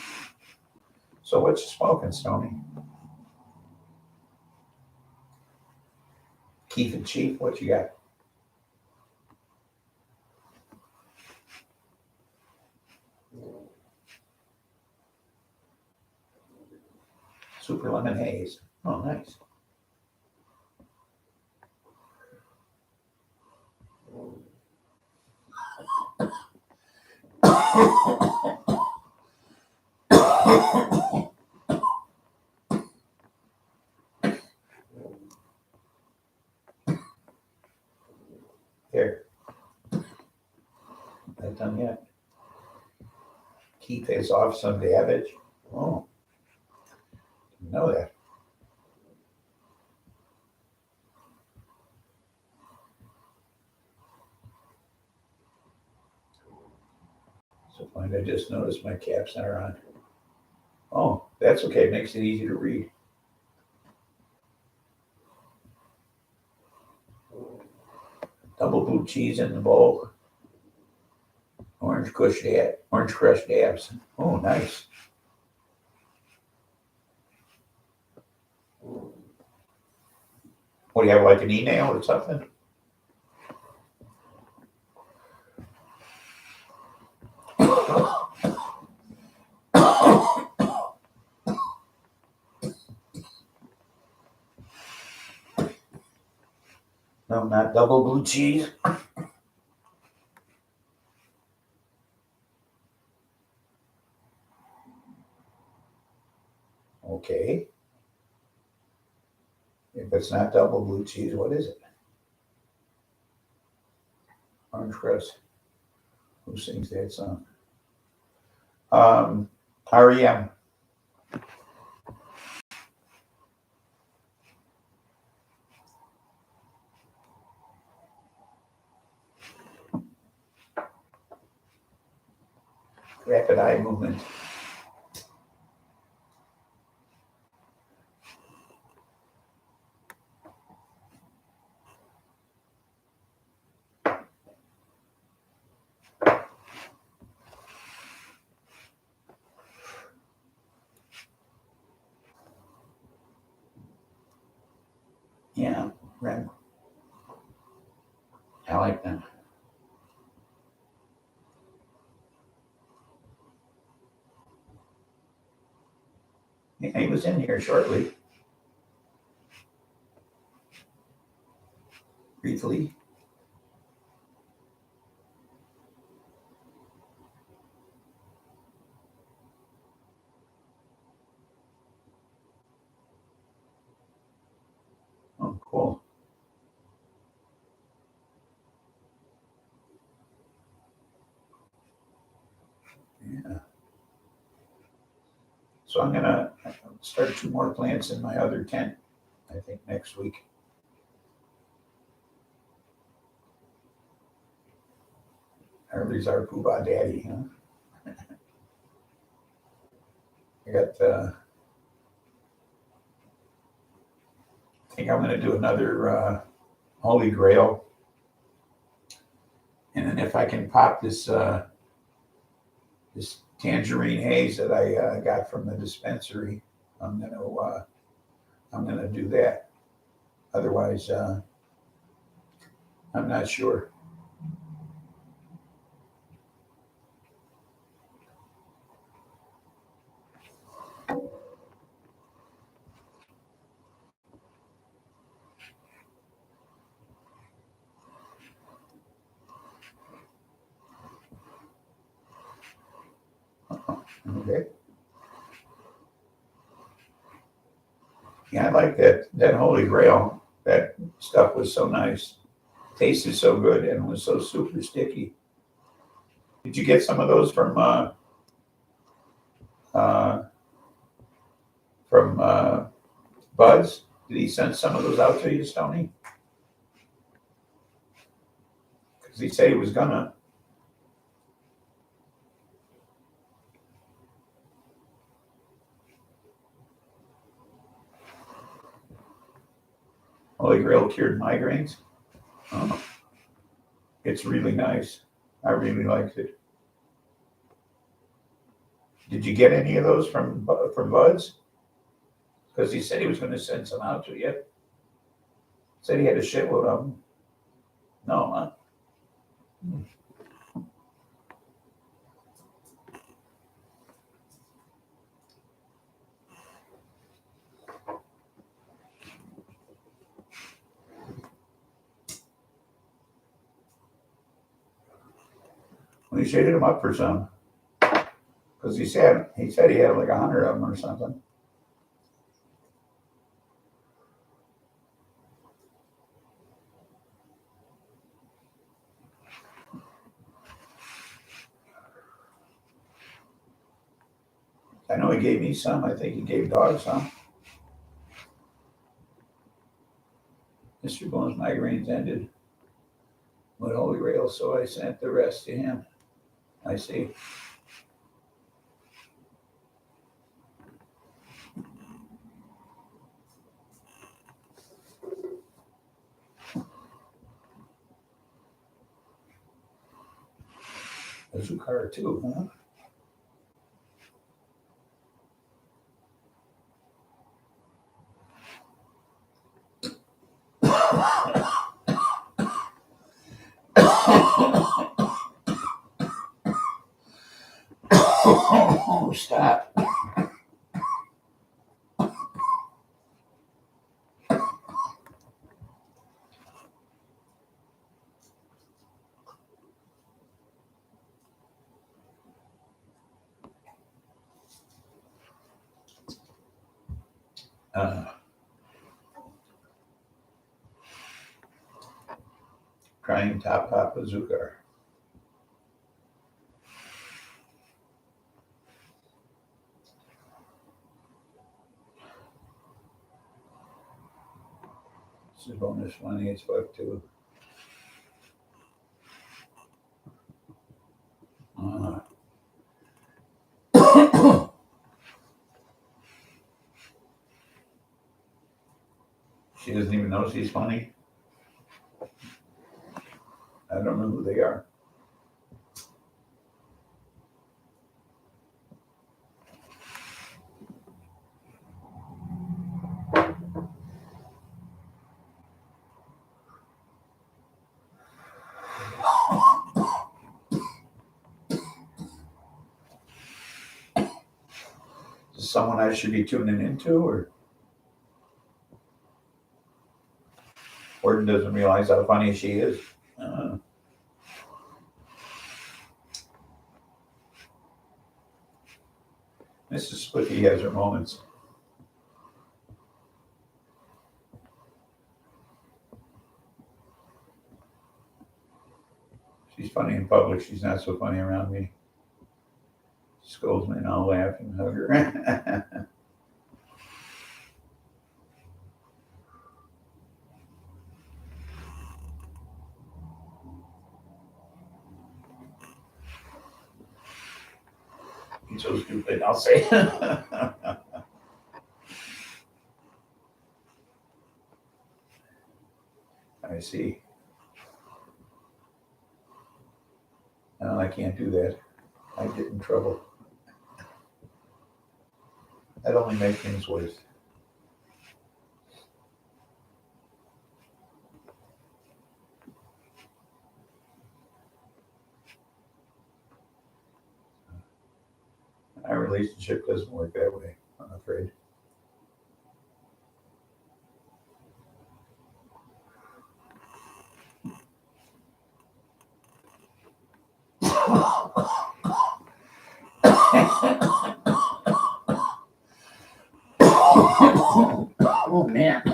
So what you smoking, Stony? Keith and Chief, what you got? Super Lemon Haze. Oh, nice. Here. Not done yet. Keith has off some dabbage. Oh, didn't know that. Point, I just noticed my caps are on. Oh, that's okay. Makes it easy to read. Double blue cheese in the bowl. Orange crushed dabs. Oh, nice. What do you have, like an email or something? No, not double blue cheese. Okay. If it's not double blue cheese, what is it? Orange crust. Who sings that song? REM. Rapid eye movement. Yeah, REM. I like them. Yeah, he was in here shortly. Briefly. Oh, cool. Yeah. So I'm gonna start 2 more plants in my other tent, I think next week. Harley's our poobah daddy, huh? I got, I think I'm gonna do another Holy Grail. And then if I can pop this tangerine haze that I got from the dispensary, I'm gonna do that. Otherwise, I'm not sure. Okay. Yeah, I like that Holy Grail. That stuff was so nice. Tasted so good and was so super sticky. Did you get some of those uh, from Buzz? Did he send some of those out to you, Stony? Because he said he was gonna. Holy Grail cured migraines. Oh, it's really nice. I really liked it. Did you get any of those from Buzz? Because he said he was going to send some out to you. Said he had a shitload of them. No, huh? Well, he shaded them up for some. Because he said he had like 100 of them or something. I know he gave me some. I think he gave Dog some. Mr. Bone's migraines ended with Holy Grail, so I sent the rest to him. I see. Azúcar too, huh? Oh, stop. Crying Top Papa Azúcar. This is bonus money. It's $5 too. She doesn't even know she's funny. I don't know who they are. Is this someone I should be tuning into, or Gordon doesn't realize how funny she is? Mrs. Spliffy has her moments. She's funny in public. She's not so funny around me. She scolds me and I'll laugh and hug her. He's so stupid, I'll say. I see. No, I can't do that. I get in trouble. That only makes things worse. Our relationship doesn't work that way, I'm afraid. Oh, man. I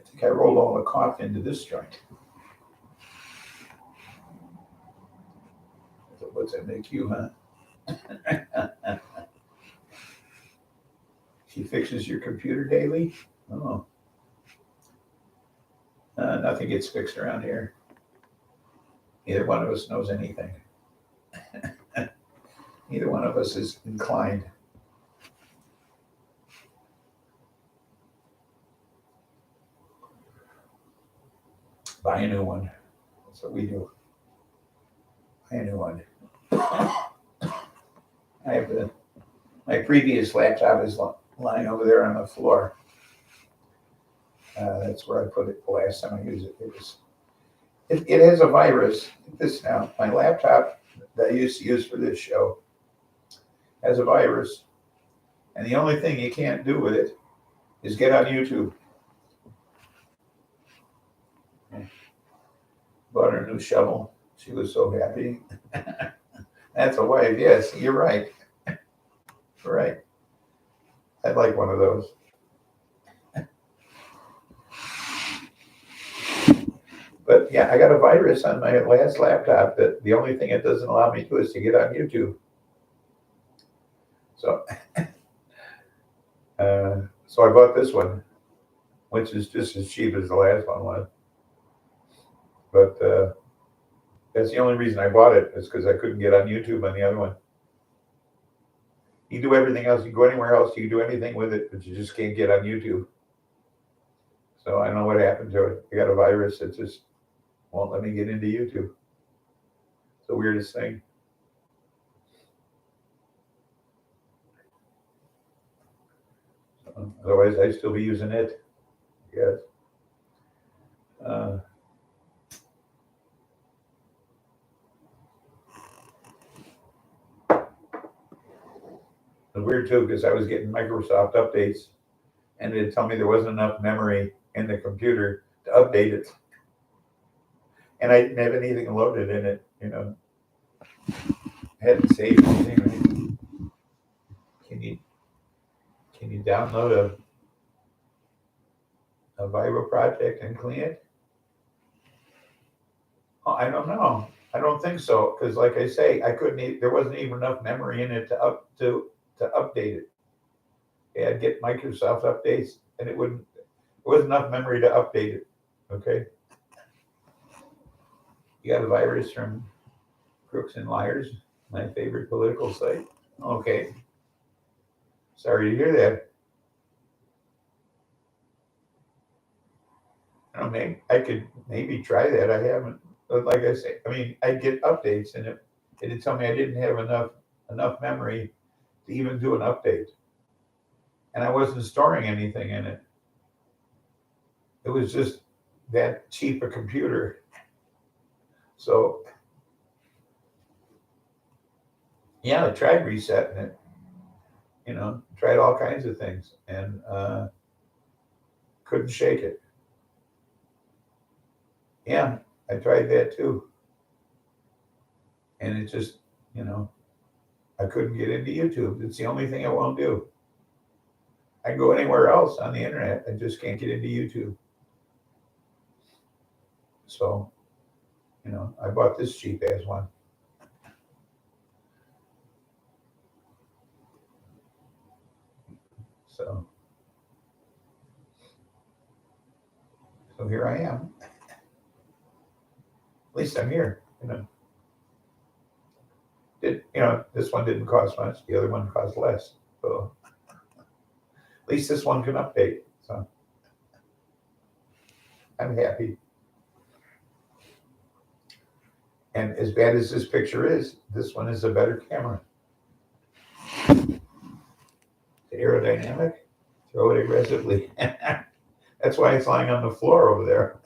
think I rolled all the cough into this joint. What's that make you, huh? She fixes your computer daily? Oh. Nothing gets fixed around here. Neither one of us knows anything. Neither one of us is inclined. Buy a new one. That's what we do. Buy a new one. I have my previous laptop is lying over there on the floor. That's where I put it the last time I used it. It has a virus. This now, my laptop that I used to use for this show has a virus, and the only thing you can't do with it is get on YouTube. Bought her a new shovel. She was so happy. That's a wife. Yes, you're right. You're right. I'd like one of those. But yeah, I got a virus on my last laptop that the only thing it doesn't allow me to do is to get on YouTube. So, so I bought this one, which is just as cheap as the last one was. But that's the only reason I bought it, is because I couldn't get on YouTube on the other one. You can do everything else. You can go anywhere else. You can do anything with it, but you just can't get on YouTube. So I don't know what happened to it. I got a virus that just won't let me get into YouTube. It's the weirdest thing. Otherwise, I'd still be using it. Yes. It's weird too, because I was getting Microsoft updates and it'd tell me there wasn't enough memory in the computer to update it. And I didn't have anything loaded in it, you know. I hadn't saved anything, right? Can you download a Viral project and clean it? Oh, I don't know. I don't think so, because like I say, I couldn't. There wasn't even enough memory in it to update it. Yeah, I'd get Microsoft updates, and it wouldn't. There wasn't enough memory to update it. Okay. You got a virus from Crooks and Liars, my favorite political site. Okay. Sorry to hear that. I don't know, I could maybe try that. I haven't, but like I say, I mean, I'd get updates, and it'd tell me I didn't have enough memory to even do an update, and I wasn't storing anything in it. It was just that cheap a computer. So yeah, I tried resetting it. You know, tried all kinds of things, and couldn't shake it. Yeah, I tried that too, and it just, you know, I couldn't get into YouTube. It's the only thing it won't do. I can go anywhere else on the internet. I just can't get into YouTube. So, you know, I bought this cheap ass one. So here I am. At least I'm here, you know. This one didn't cost much. The other one cost less. So at least this one can update. So I'm happy. And as bad as this picture is, this one is a better camera. The aerodynamic, throw it aggressively. That's why it's lying on the floor over there.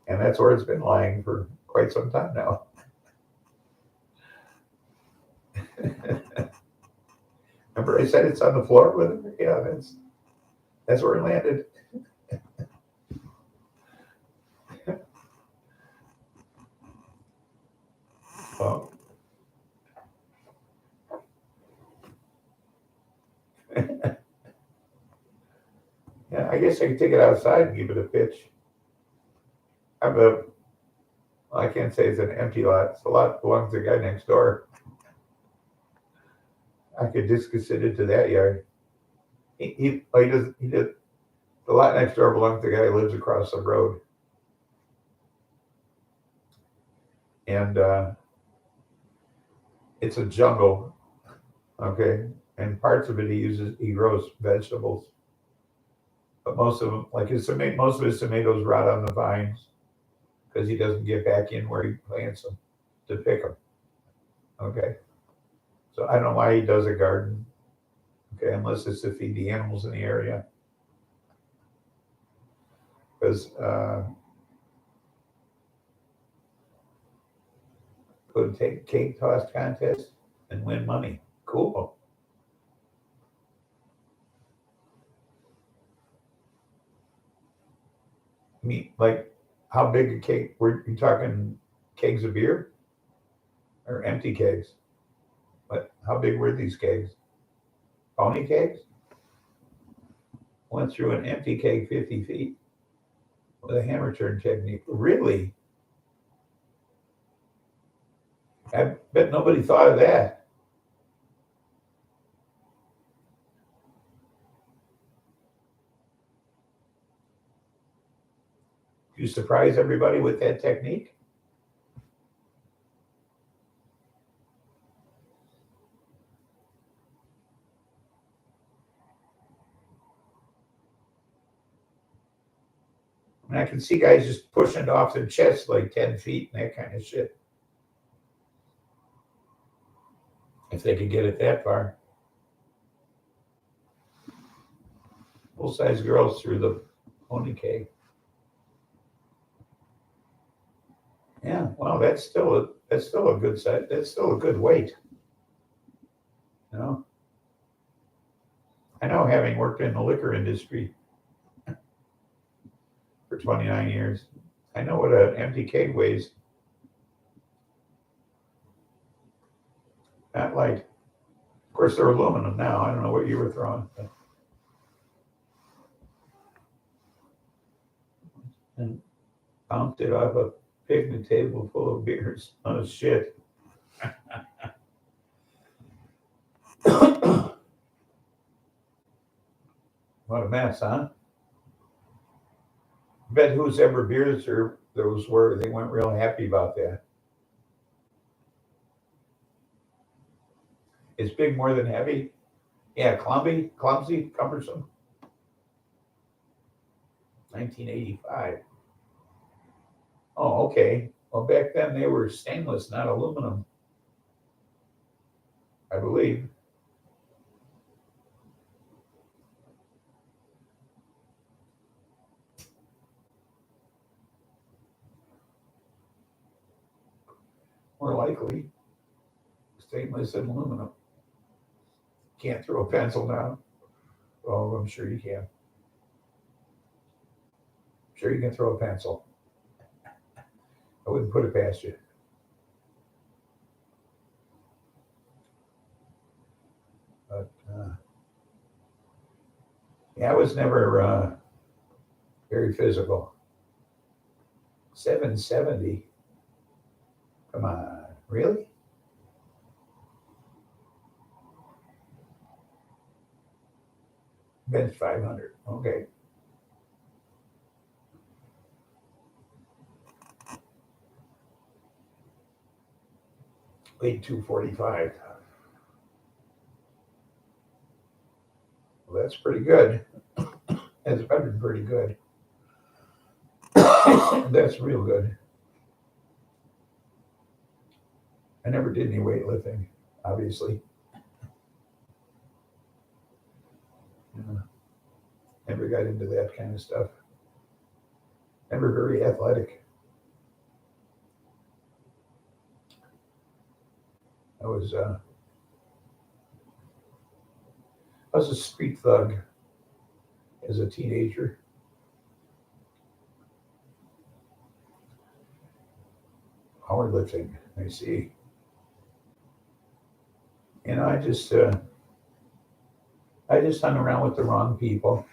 And that's where it's been lying for quite some time now. Remember I said it's on the floor with it? Yeah, that's where it landed. Well, yeah, I guess I could take it outside and give it a pitch. I can't say it's an empty lot. It's a lot that belongs to the guy next door. I could just consider it to that yard. He does. The lot next door belongs to the guy who lives across the road. And it's a jungle, okay? And parts of it he grows vegetables. But most of them, like most of his tomatoes rot on the vines because he doesn't get back in where he plants them to pick them, okay? So I don't know why he does a garden, okay, unless it's to feed the animals in the area. Because go to take cake toss contest and win money. Cool. I mean, like, how big a cake? Were you talking kegs of beer or empty kegs? But how big were these kegs? Pony kegs? Went through an empty keg 50 feet with a hammer turn technique. Really? I bet nobody thought of that. You surprise everybody with that technique? And I can see guys just pushing it off their chest like 10 feet and that kind of shit. If they could get it that far. Full-size girls through the pony K. Yeah, well, that's still a good size. That's still a good weight. You know, I know, having worked in the liquor industry for 29 years, I know what an empty keg weighs. Not light. Of course, they're aluminum now. I don't know what you were throwing. And bounced it off a picnic table full of beers. Oh, shit. What a mess, huh? I bet whose ever beers those were, they weren't real happy about that. Is big more than heavy? Yeah, clumsy, cumbersome. 1985. Oh, okay. Well, back then they were stainless, not aluminum, I believe. More likely, stainless and aluminum. Can't throw a pencil down. Oh, I'm sure you can. Sure you can throw a pencil. I wouldn't put it past you. But yeah, I was never very physical. 770. Come on, really? Bench 500. Okay. Weighed 245. Well, that's pretty good. That's been pretty good. That's real good. I never did any weightlifting, obviously. Never got into that kind of stuff. Never very athletic. I was a street thug as a teenager. Powerlifting, I see. You know, I just hung around with the wrong people.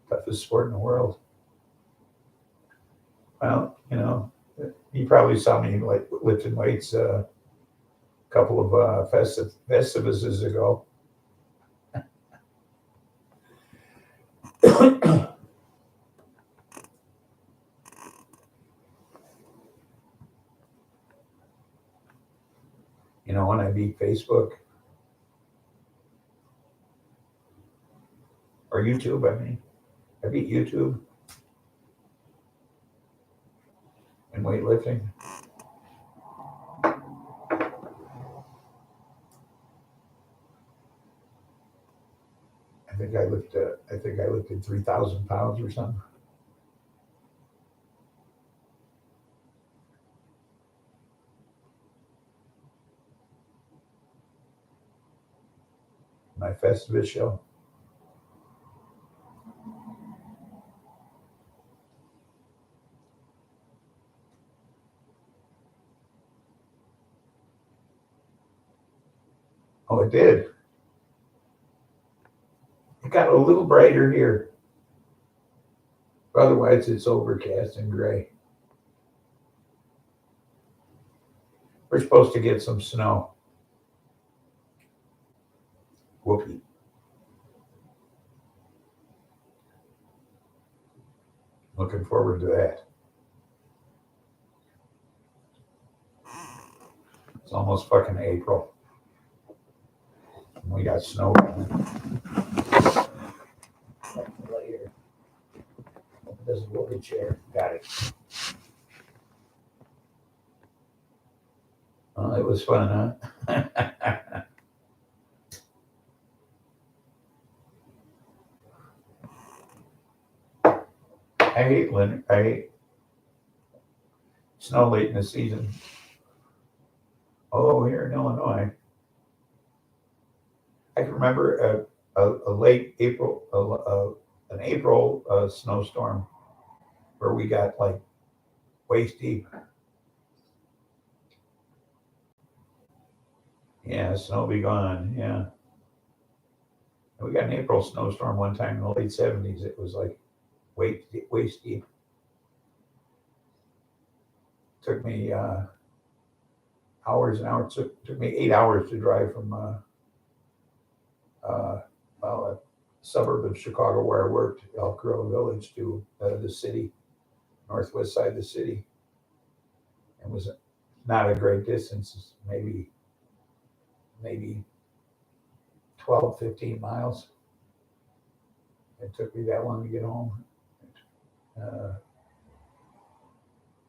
Toughest sport in the world. Well, you know, you probably saw me like lifting weights a couple of Festivises ago. You know, when I beat Facebook or YouTube, I beat YouTube in weightlifting. I think I lifted 3,000 pounds or something. My Festivus show. Oh, it did. It got a little brighter here. Otherwise, it's overcast and gray. We're supposed to get some snow. Whoopee. Looking forward to that. It's almost fucking April. We got snow coming. Later. doesn't go to chair. Got it. Well, it was fun, huh? I hate snow late in the season. Oh, here in Illinois, I can remember a late April, an April snowstorm where we got like waist deep. Yeah, snow be gone. Yeah, we got an April snowstorm one time in the late '70s. It was like waist deep. Took me hours and hours. Took me 8 hours to drive from a suburb of Chicago where I worked, Elk Grove Village, to the city, northwest side of the city. It was not a great distance, maybe 12, 15 miles. It took me that long to get home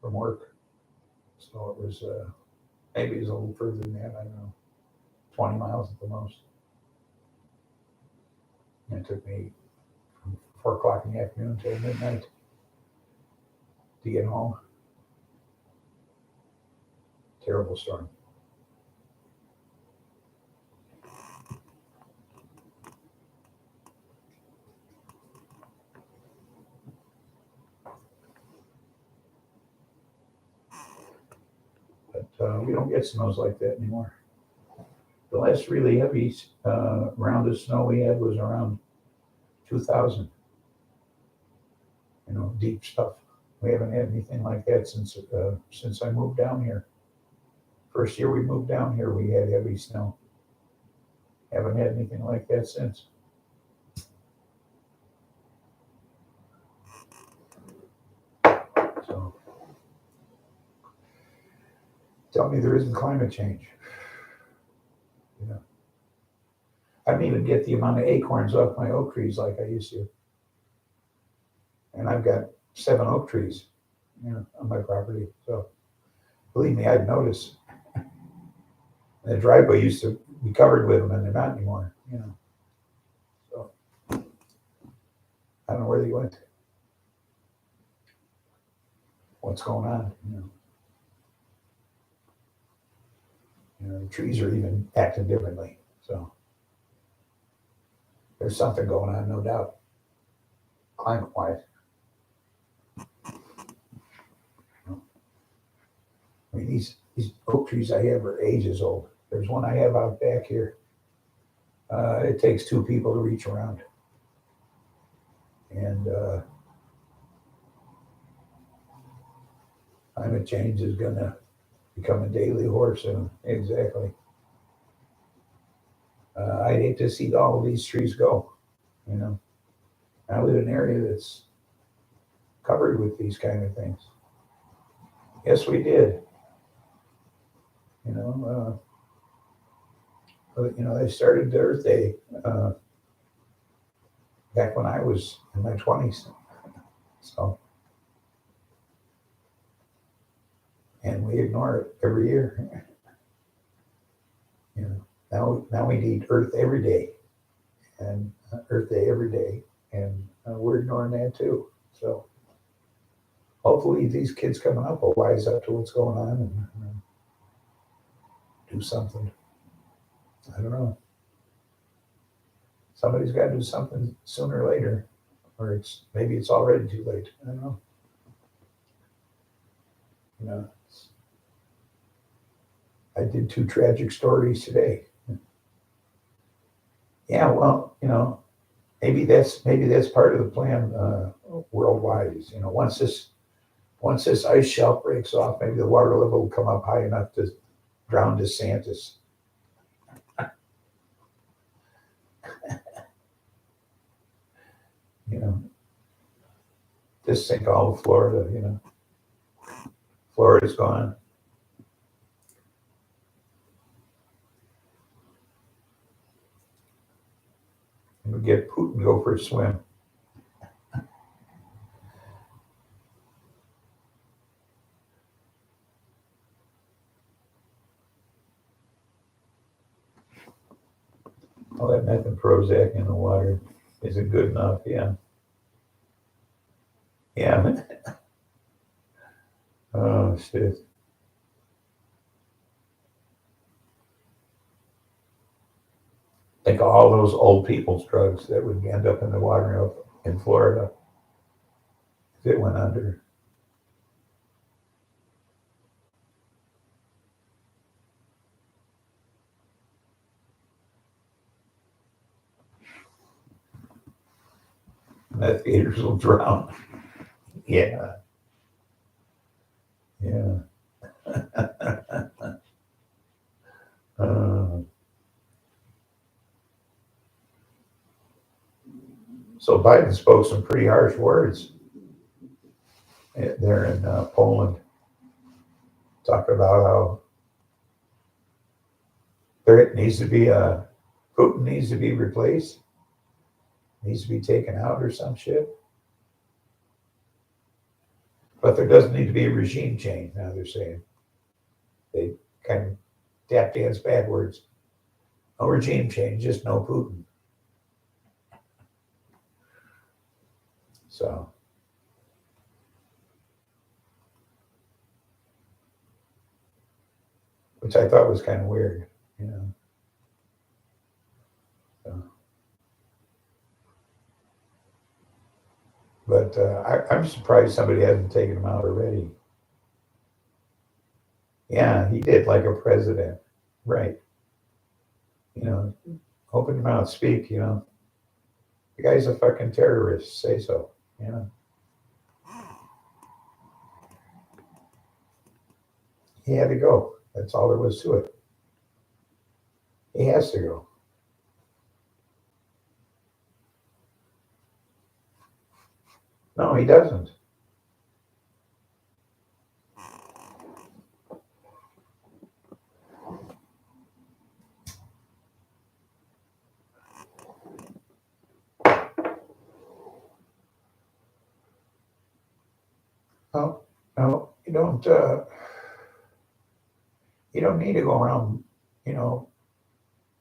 from work. So it was maybe it was a little further than that. I don't know, 20 miles at the most. And it took me from 4 o'clock in the afternoon till midnight to get home. Terrible storm. But we don't get snows like that anymore. The last really heavy round of snow we had was around 2000. You know, deep stuff. We haven't had anything like that since I moved down here. First year we moved down here, we had heavy snow. Haven't had anything like that since. So, tell me there isn't climate change. You know, I don't even get the amount of acorns off my oak trees like I used to. And I've got 7 oak trees, you know, on my property. So, believe me, I'd notice. The driveway used to be covered with them, and they're not anymore. You know, so I don't know where they went. What's going on? The trees are even acting differently. So there's something going on, no doubt, climate-wise. I mean, these oak trees I have are ages old. There's one I have out back here. It takes 2 people to reach around. And climate change is going to become a daily horse soon. Exactly. I'd hate to see all of these trees go. You know, I live in an area that's covered with these kind of things. Yes, we did. You know, they started the Earth Day back when I was in my 20s. So, and we ignore it every year. You know, now we need Earth every day, and Earth Day every day, and we're ignoring that too. So, hopefully, these kids coming up will wise up to what's going on and do something. I don't know. Somebody's got to do something sooner or later, or maybe it's already too late. I don't know. You know, I did 2 tragic stories today. Yeah, well, maybe that's part of the plan worldwide. Is once this ice shelf breaks off, maybe the water level will come up high enough to drown DeSantis. Just think all of Florida. Florida's gone. And we get Putin to go for a swim. All that meth and Prozac in the water isn't good enough. Yeah. Yeah. Oh, shit. Think of all those old people's drugs that would end up in the water up in Florida if it went under. Meth gators will drown. Yeah. Yeah. So Biden spoke some pretty harsh words there in Poland, talking about how there needs to be Putin needs to be replaced, needs to be taken out or some shit. But there doesn't need to be a regime change, now they're saying. They kind of tap dance backwards. No regime change, just no Putin. So, which I thought was kind of weird, you know. So, but I'm surprised somebody hasn't taken him out already. Yeah, he did, like a president. Right. You know, open your mouth, speak, you know. The guy's a fucking terrorist, say so, you know. He had to go. That's all there was to it. He has to go. No, he doesn't. No, no, you don't. You don't need to go around, you know,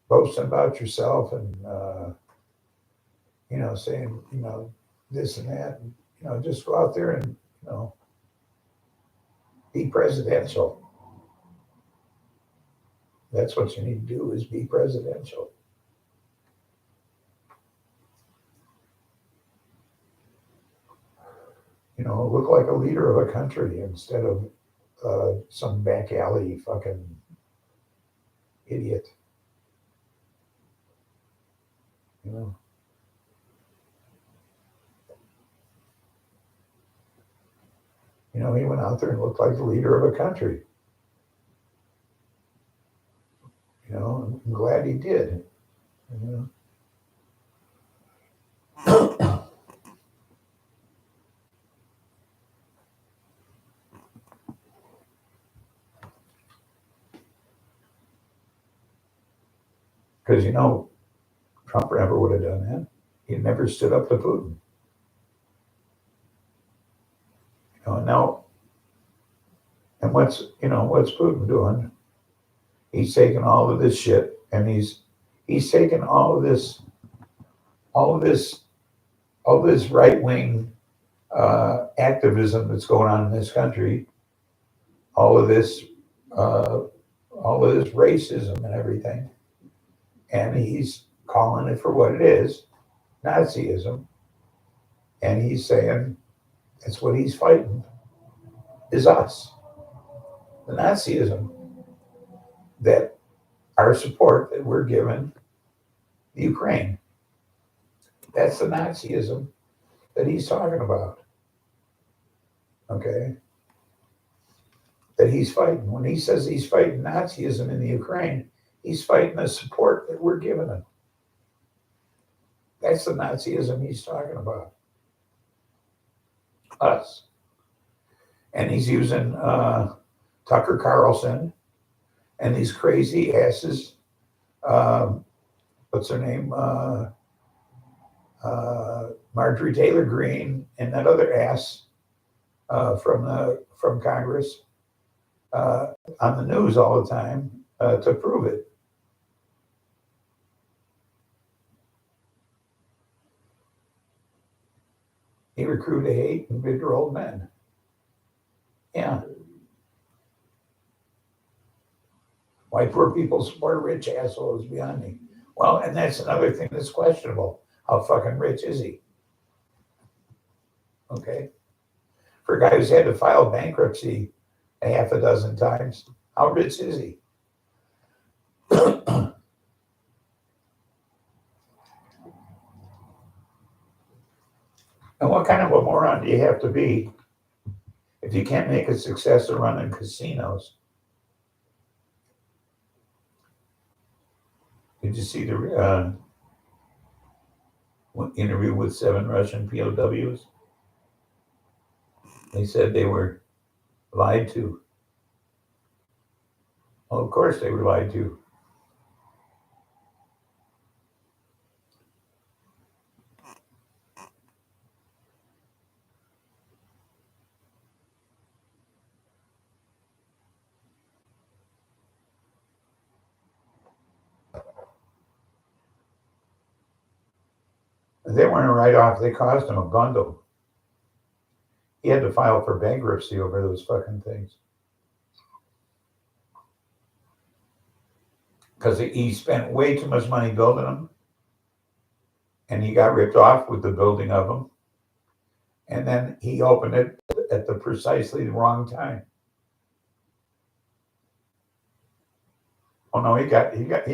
boasting about yourself and you know, saying, you know, this and that. And, you know, just go out there and, you know, be presidential. That's what you need to do, is be presidential. You know, look like a leader of a country instead of some back alley fucking idiot. You know. You know, he went out there and looked like the leader of a country. You know, I'm glad he did. You know. Because, you know, Trump never would have done that. He never stood up to Putin. You know, and now, and what's Putin doing? He's taking all of this shit, and he's taking all of this right wing activism that's going on in this country, all of this racism and everything, and he's calling it for what it is, Nazism, and he's saying that's what he's fighting, is us, the Nazism, that our support that we're giving the Ukraine. That's the Nazism that he's talking about. Okay? That he's fighting. When he says he's fighting Nazism in the Ukraine, he's fighting the support that we're giving him. That's the Nazism he's talking about. Us. And he's using Tucker Carlson and these crazy asses. What's her name? Marjorie Taylor Greene and that other ass from Congress on the news all the time to prove it. He recruited hate and bitter old men. Yeah. Why poor people support rich assholes beyond me. Well, and that's another thing that's questionable. How fucking rich is he? Okay. For a guy who's had to file bankruptcy a half a dozen times, how rich is he? And what kind of a moron do you have to be if you can't make a success of running casinos? Did you see the interview with 7 Russian POWs? They said they were lied to. Well, of course they were lied to. They weren't a write-off. They cost him a bundle. He had to file for bankruptcy over those fucking things. Because he spent way too much money building them. And he got ripped off with the building of them. And then he opened it at the precisely wrong time. Oh no, he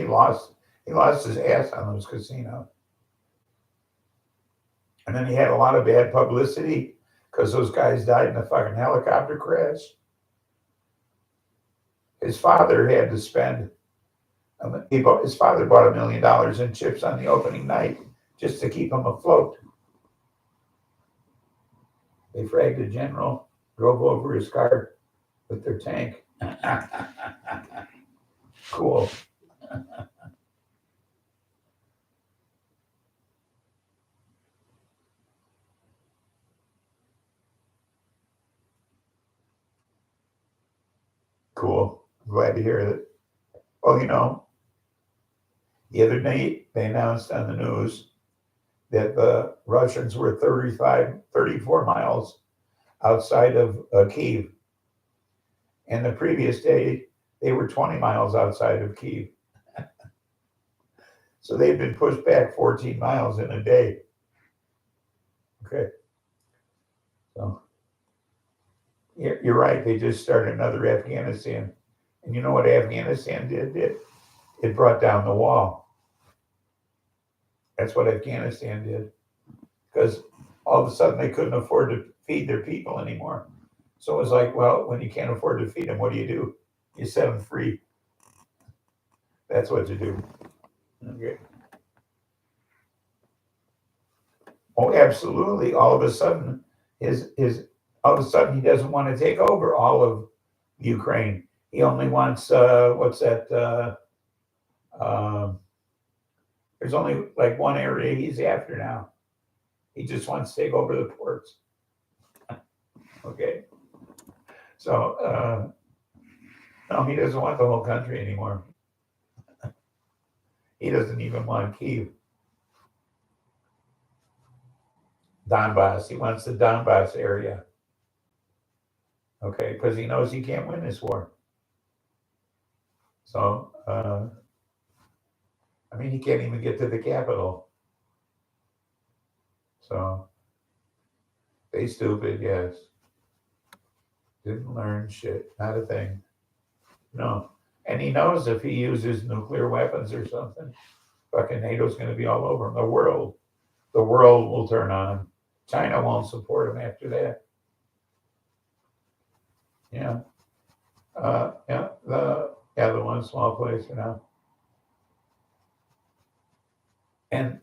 lost his ass on those casinos. And then he had a lot of bad publicity because those guys died in a fucking helicopter crash. His father had to spend, his father bought $1 million in chips on the opening night just to keep him afloat. They fragged a general, drove over his car with their tank. Cool. Cool. Glad to hear that. Well, the other night they announced on the news that the Russians were 34 miles outside of Kyiv. And the previous day, they were 20 miles outside of Kyiv. So they've been pushed back 14 miles in a day. Okay. So you're right. They just started another Afghanistan. And you know what Afghanistan did? It brought down the wall. That's what Afghanistan did. Because all of a sudden they couldn't afford to feed their people anymore. So it was like, well, when you can't afford to feed them, what do? You set them free. That's what you do. Okay. Oh, absolutely. All of a sudden, he doesn't want to take over all of Ukraine. He only wants there's only like one area he's after now. He just wants to take over the ports. Okay. So no, he doesn't want the whole country anymore. He doesn't even want Kyiv. Donbass. He wants the Donbass area. Okay, because he knows he can't win this war. So, he can't even get to the capital. So, they stupid, yes. Didn't learn shit. Not a thing. No. And he knows if he uses nuclear weapons or something, fucking NATO's going to be all over him. The world will turn on him. China won't support him after that. Yeah. The one small place, And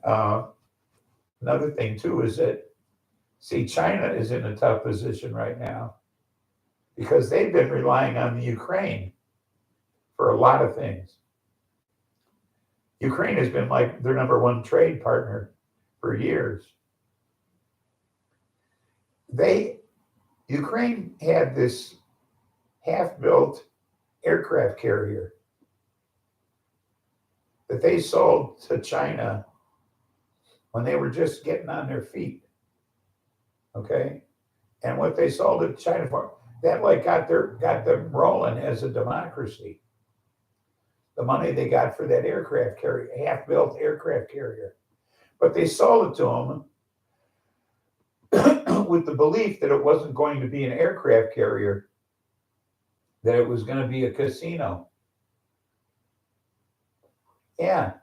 another thing too is that, China is in a tough position right now because they've been relying on the Ukraine for a lot of things. Ukraine has been like their number one trade partner for years. Ukraine had this half-built aircraft carrier that they sold to China when they were just getting on their feet. Okay, and what they sold it to China for, that like got them rolling as a democracy. The money they got for that aircraft carrier, half-built aircraft carrier, but they sold it to them with the belief that it wasn't going to be an aircraft carrier, that it was going to be a casino. Yeah.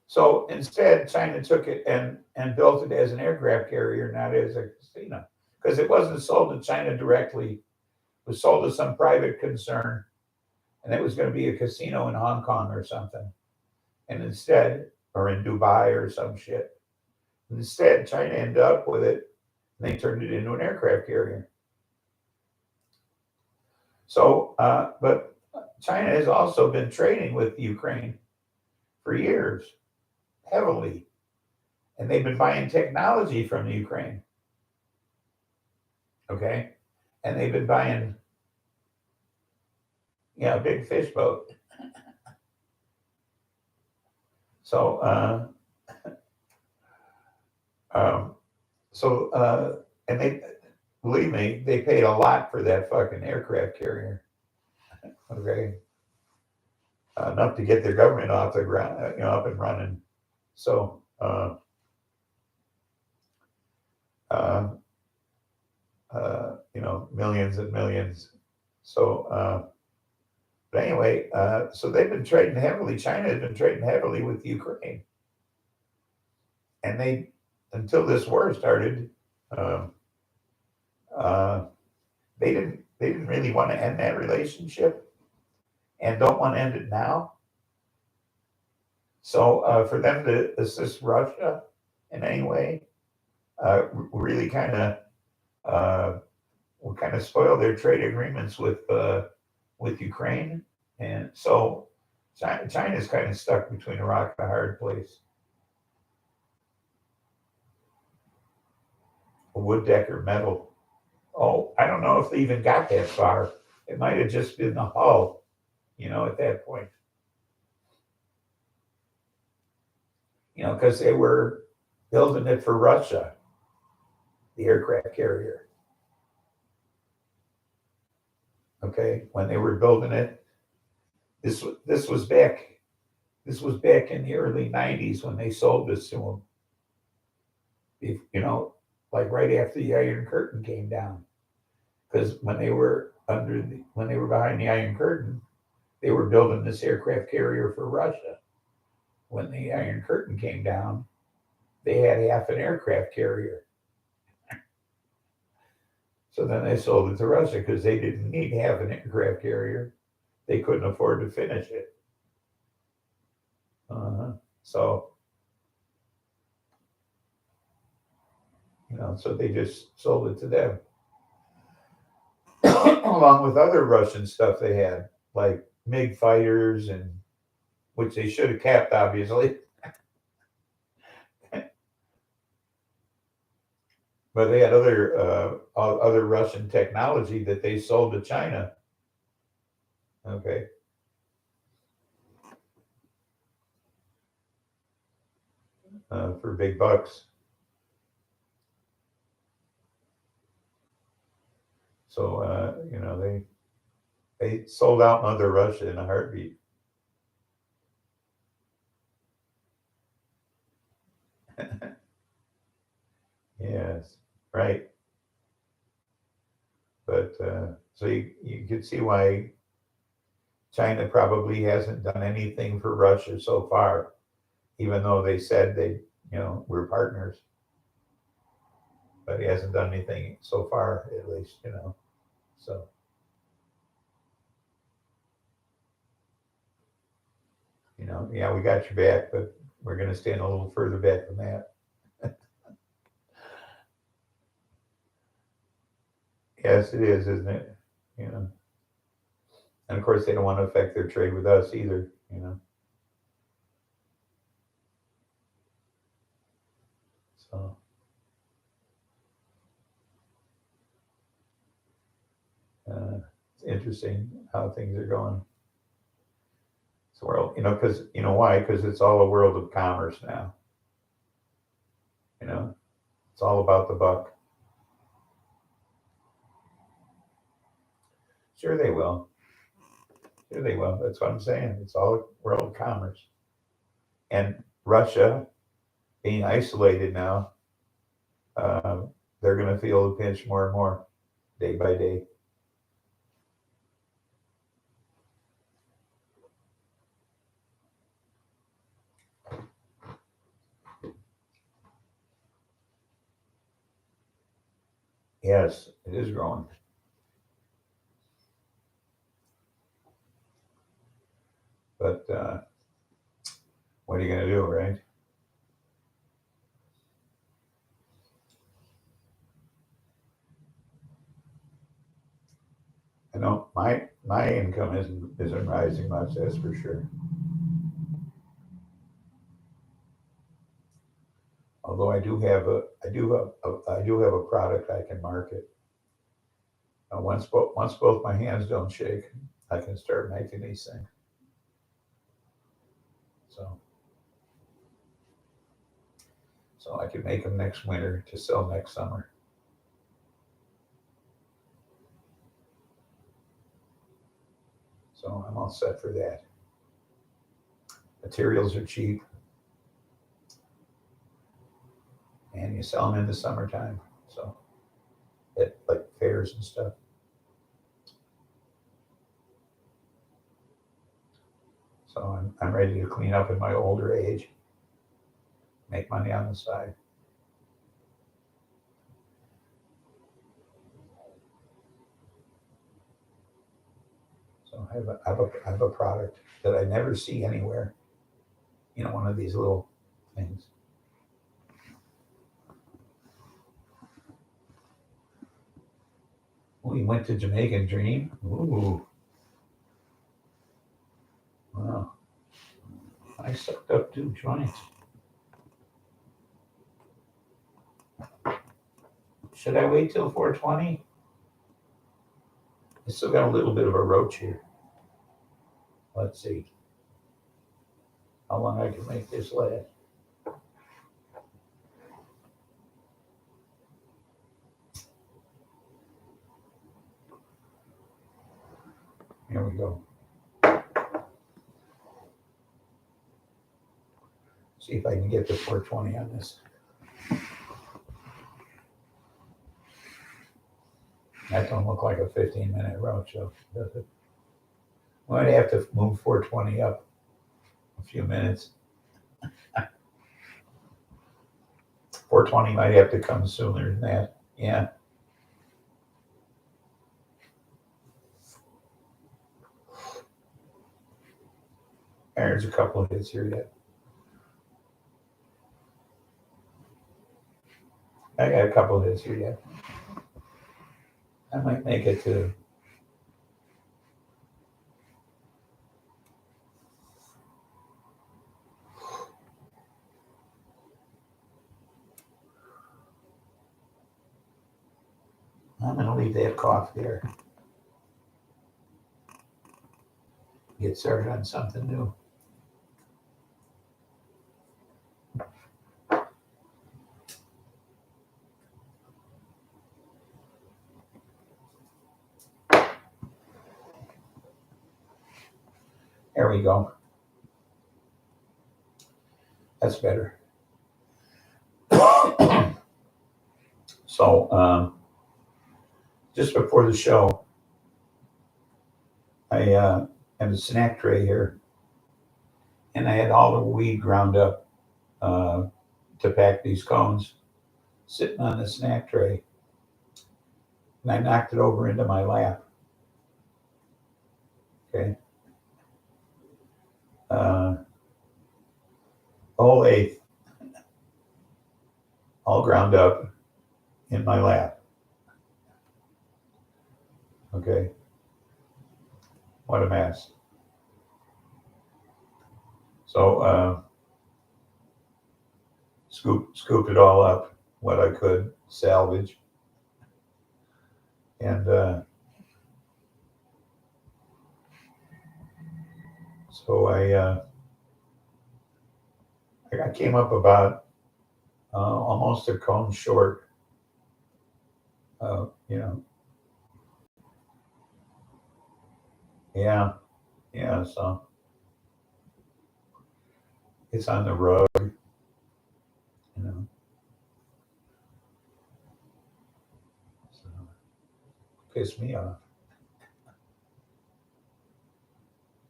So instead, China took it and built it as an aircraft carrier, not as a casino, because it wasn't sold to China directly. It was sold to some private concern, and it was going to be a casino in Hong Kong or something. And instead, or in Dubai or some shit. Instead, China ended up with it, and they turned it into an aircraft carrier. So, but China has also been trading with Ukraine for years, heavily. And they've been buying technology from the Ukraine. Okay? And they've been buying, big fish boat. So, and they, believe me, they paid a lot for that fucking aircraft carrier. Okay? Enough to get their government off the ground, up and running. So, millions and millions. So, but anyway, so they've been trading heavily. China has been trading heavily with Ukraine, and they, until this war started, they didn't really want to end that relationship, and don't want to end it now. So for them to assist Russia in any way, really kind of will kind of spoil their trade agreements with Ukraine, and so China's kind of stuck between a rock and a hard place. A wood deck or metal. Oh, I don't know if they even got that far. It might have just been the hull, at that point. Because they were building it for Russia, the aircraft carrier. Okay, when they were building it, this was back in the early '90s when they sold this to them. Like right after the Iron Curtain came down, because when they were behind the Iron Curtain, they were building this aircraft carrier for Russia. When the Iron Curtain came down, they had half an aircraft carrier. So then they sold it to Russia because they didn't need half an aircraft carrier. They couldn't afford to finish it. So, so they just sold it to them. Along with other Russian stuff they had, like MiG fighters, and which they should have kept, obviously. But they had other Russian technology that they sold to China. Okay. For big bucks. So they sold out Mother Russia in a heartbeat. Yes, right. But so you can see why China probably hasn't done anything for Russia so far, even though they said we're partners. But he hasn't done anything so far, at least, So, yeah, we got your back, but we're going to stand a little further back than that. Yes, it is, isn't it? And of course, they don't want to affect their trade with us either. So, it's interesting how things are going. So, world, because why? Because it's all a world of commerce now. It's all about the buck. Sure they will. Sure they will. That's what I'm saying. It's all world commerce. And Russia, being isolated now, they're going to feel the pinch more and more, day by day. Yes, it is growing. But what are you going to do, right? I know my income isn't rising much, that's for sure. Although I do have a product I can market. Once both my hands don't shake, I can start making these things. So I can make them next winter to sell next summer. So I'm all set for that. Materials are cheap, and you sell them in the summertime. So at like fairs and stuff. So I'm ready to clean up in my older age, make money on the side. So I have a product that I never see anywhere. One of these little things. We went to Jamaican Dream. Ooh. Wow. I sucked up 2 joints. Should I wait till 420? I still got a little bit of a roach here. Let's see how long I can make this last. Here we go. See if I can get to 420 on this. That don't look like a 15-minute roach, though, does it? Might have to move 420 up a few minutes. 420 might have to come sooner than that. Yeah. There's a couple of hits here yet. I got a couple of hits here yet. I might make it to. I'm going to leave that cough there. Get started on something new. There we go. That's better. So, just before the show, I have a snack tray here, and I had all the weed ground up to pack these cones sitting on the snack tray, and I knocked it over into my lap. Okay. Whole eighth, all ground up in my lap. Okay. What a mess. So scooped it all up, what I could salvage, and so I came up about almost a cone short. You know, yeah, yeah. So it's on the rug, you know. So pissed me off.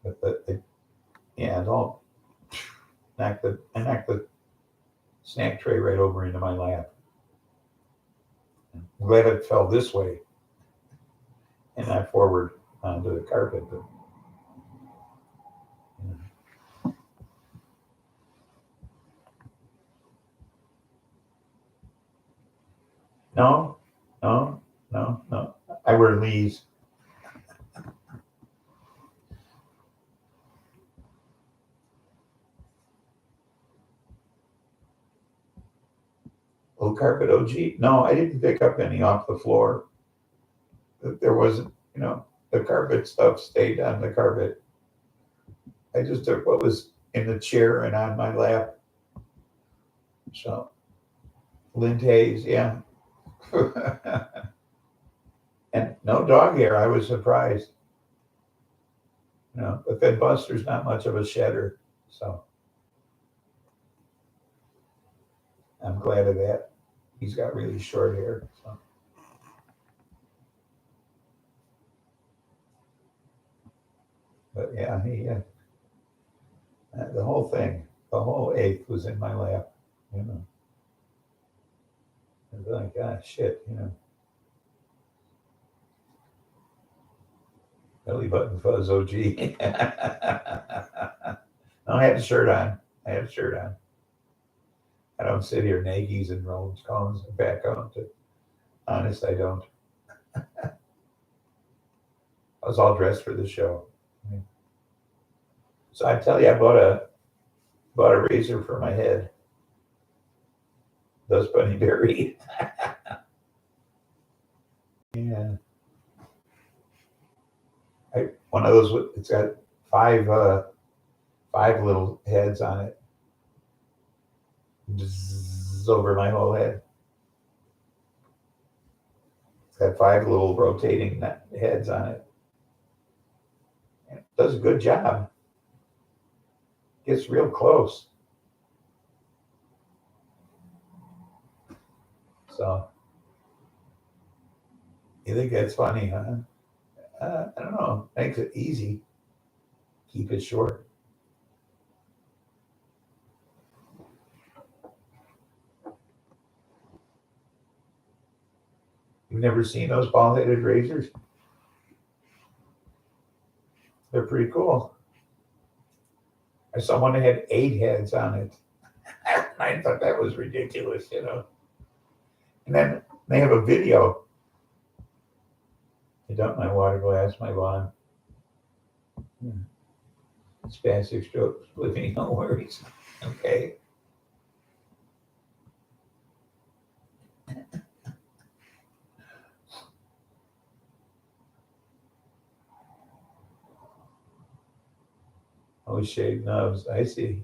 But yeah, don't I knocked the snack tray right over into my lap. I'm glad it fell this way and not forward onto the carpet. But you know. No, no, no, no. I wear Lee's. Low carpet OG. No, I didn't pick up any off the floor. There wasn't, you know, the carpet stuff stayed on the carpet. I just took what was in the chair and on my lap. So, Lind Hayes, yeah. And no dog hair. I was surprised. You know, but then Buster's not much of a shedder. So, I'm glad of that. He's got really short hair. So. But yeah, the whole thing, the whole eighth was in my lap, you know. I was like, ah, shit, you know. Belly button fuzz OG. No, I had a shirt on. I had a shirt on. I don't sit here Nagy's and Rolls cones and back on. Honest, I don't. I was all dressed for the show. So I tell you, I bought a razor for my head. Those Bunny Berry. Yeah. One of those. It's got five little heads on it. Bzzz, over my whole head. It's got five little rotating heads on it. It does a good job. Gets real close. So, you think that's funny, huh? I don't know. Makes it easy. Keep it short. You've never seen those ball-headed razors? They're pretty cool. I saw one that had 8 heads on it. I thought that was ridiculous, you know. And then they have a video. I dumped my water glass, my lawn. Spastic stroke, living, no worries. Okay. Oh, shaved nubs. I see.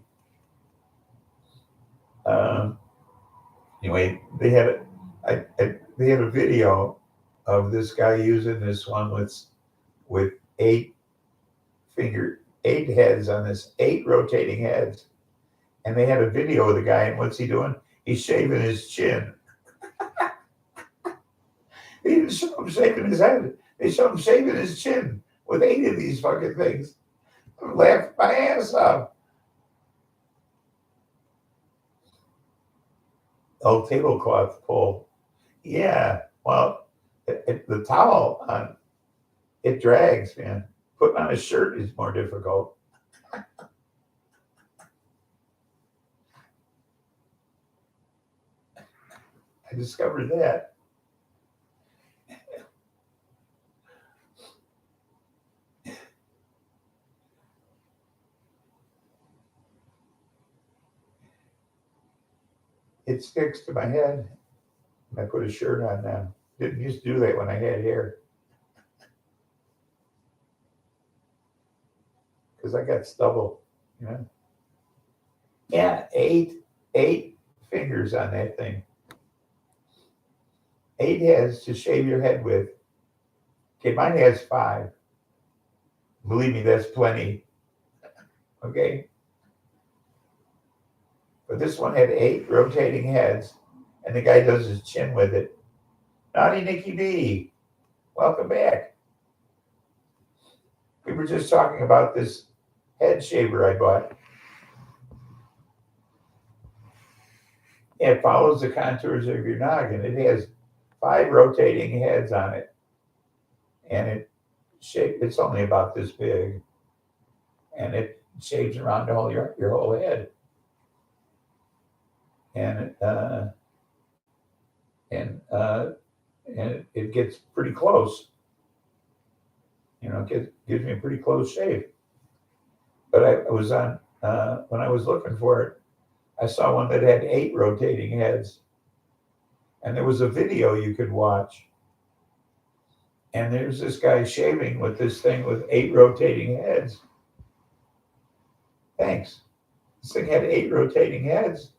Anyway, they had they had a video of this guy using this one with 8 heads on this, 8 rotating heads, and they had a video of the guy, and what's he doing? He's shaving his chin. They didn't show him shaving his head. They showed him shaving his chin with 8 of these fucking things. I laughed my ass off. Oh, tablecloth pull. Yeah. Well, the towel on it drags, man. Putting on a shirt is more difficult. I discovered that. It sticks to my head. I put a shirt on now. Didn't used to do that when I had hair. Because I got stubble, you know. Yeah, eight fingers on that thing. 8 heads to shave your head with. Okay, mine has 5. Believe me, that's plenty. Okay. But this one had 8 rotating heads, and the guy does his chin with it. Naughty Nicky D, welcome back. We were just talking about this head shaver I bought. It follows the contours of your noggin. It has 5 rotating heads on it, and it's only about this big, and it shaves around your whole head, and it gets pretty close. It gives me a pretty close shave. But I was on when I was looking for it, I saw one that had 8 rotating heads, and there was a video you could watch. And there's this guy shaving with this thing with 8 rotating heads. Thanks. This thing had 8 rotating heads.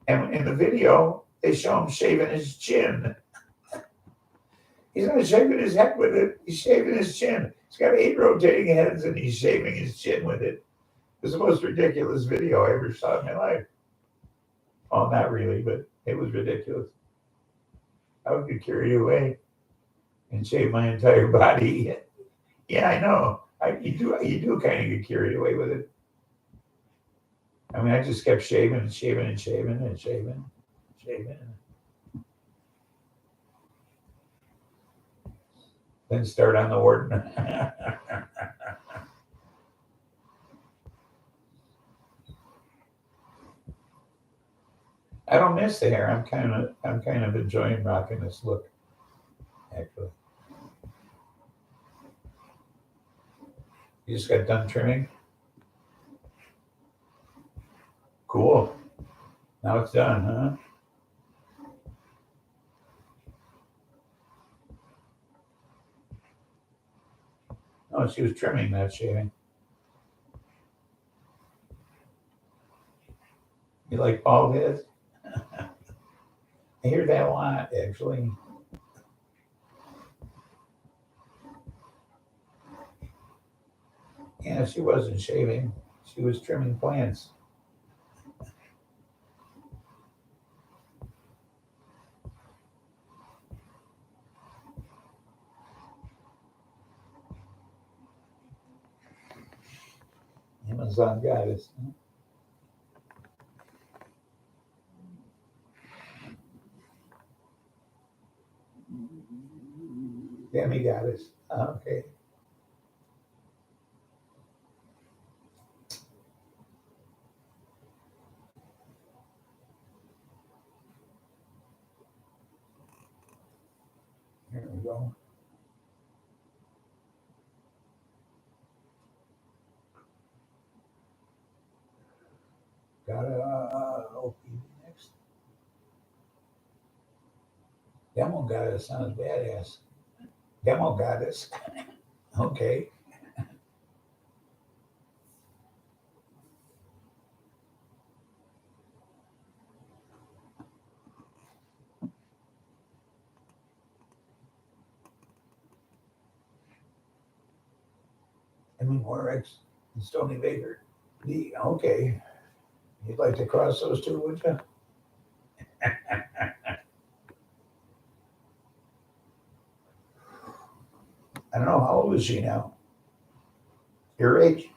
And in the video, they show him shaving his chin. He's not shaving his head with it. He's shaving his chin. He's got 8 rotating heads, and he's shaving his chin with it. It's the most ridiculous video I ever saw in my life. Oh, not really, but it was ridiculous. I would get carried away and shave my entire body. Yeah, I know. You do kind of get carried away with it. I mean, I just kept shaving and shaving and shaving and shaving, shaving. Then start on the Orton. I don't miss the hair. I'm kind of enjoying rocking this look, actually. You just got done trimming? Cool. Now it's done, huh? Oh, she was trimming, not shaving. You like bald heads? I hear that a lot, actually. Yeah, she wasn't shaving. She was trimming plants. Amazon goddess. Demi goddess. Okay. Here we go. Got OP next. Demo goddess sounds badass. Demo goddess. Okay. Emmy Morex and Stony Baker. Okay. You'd like to cross those two, would you? I don't know. How old is she now? Your age?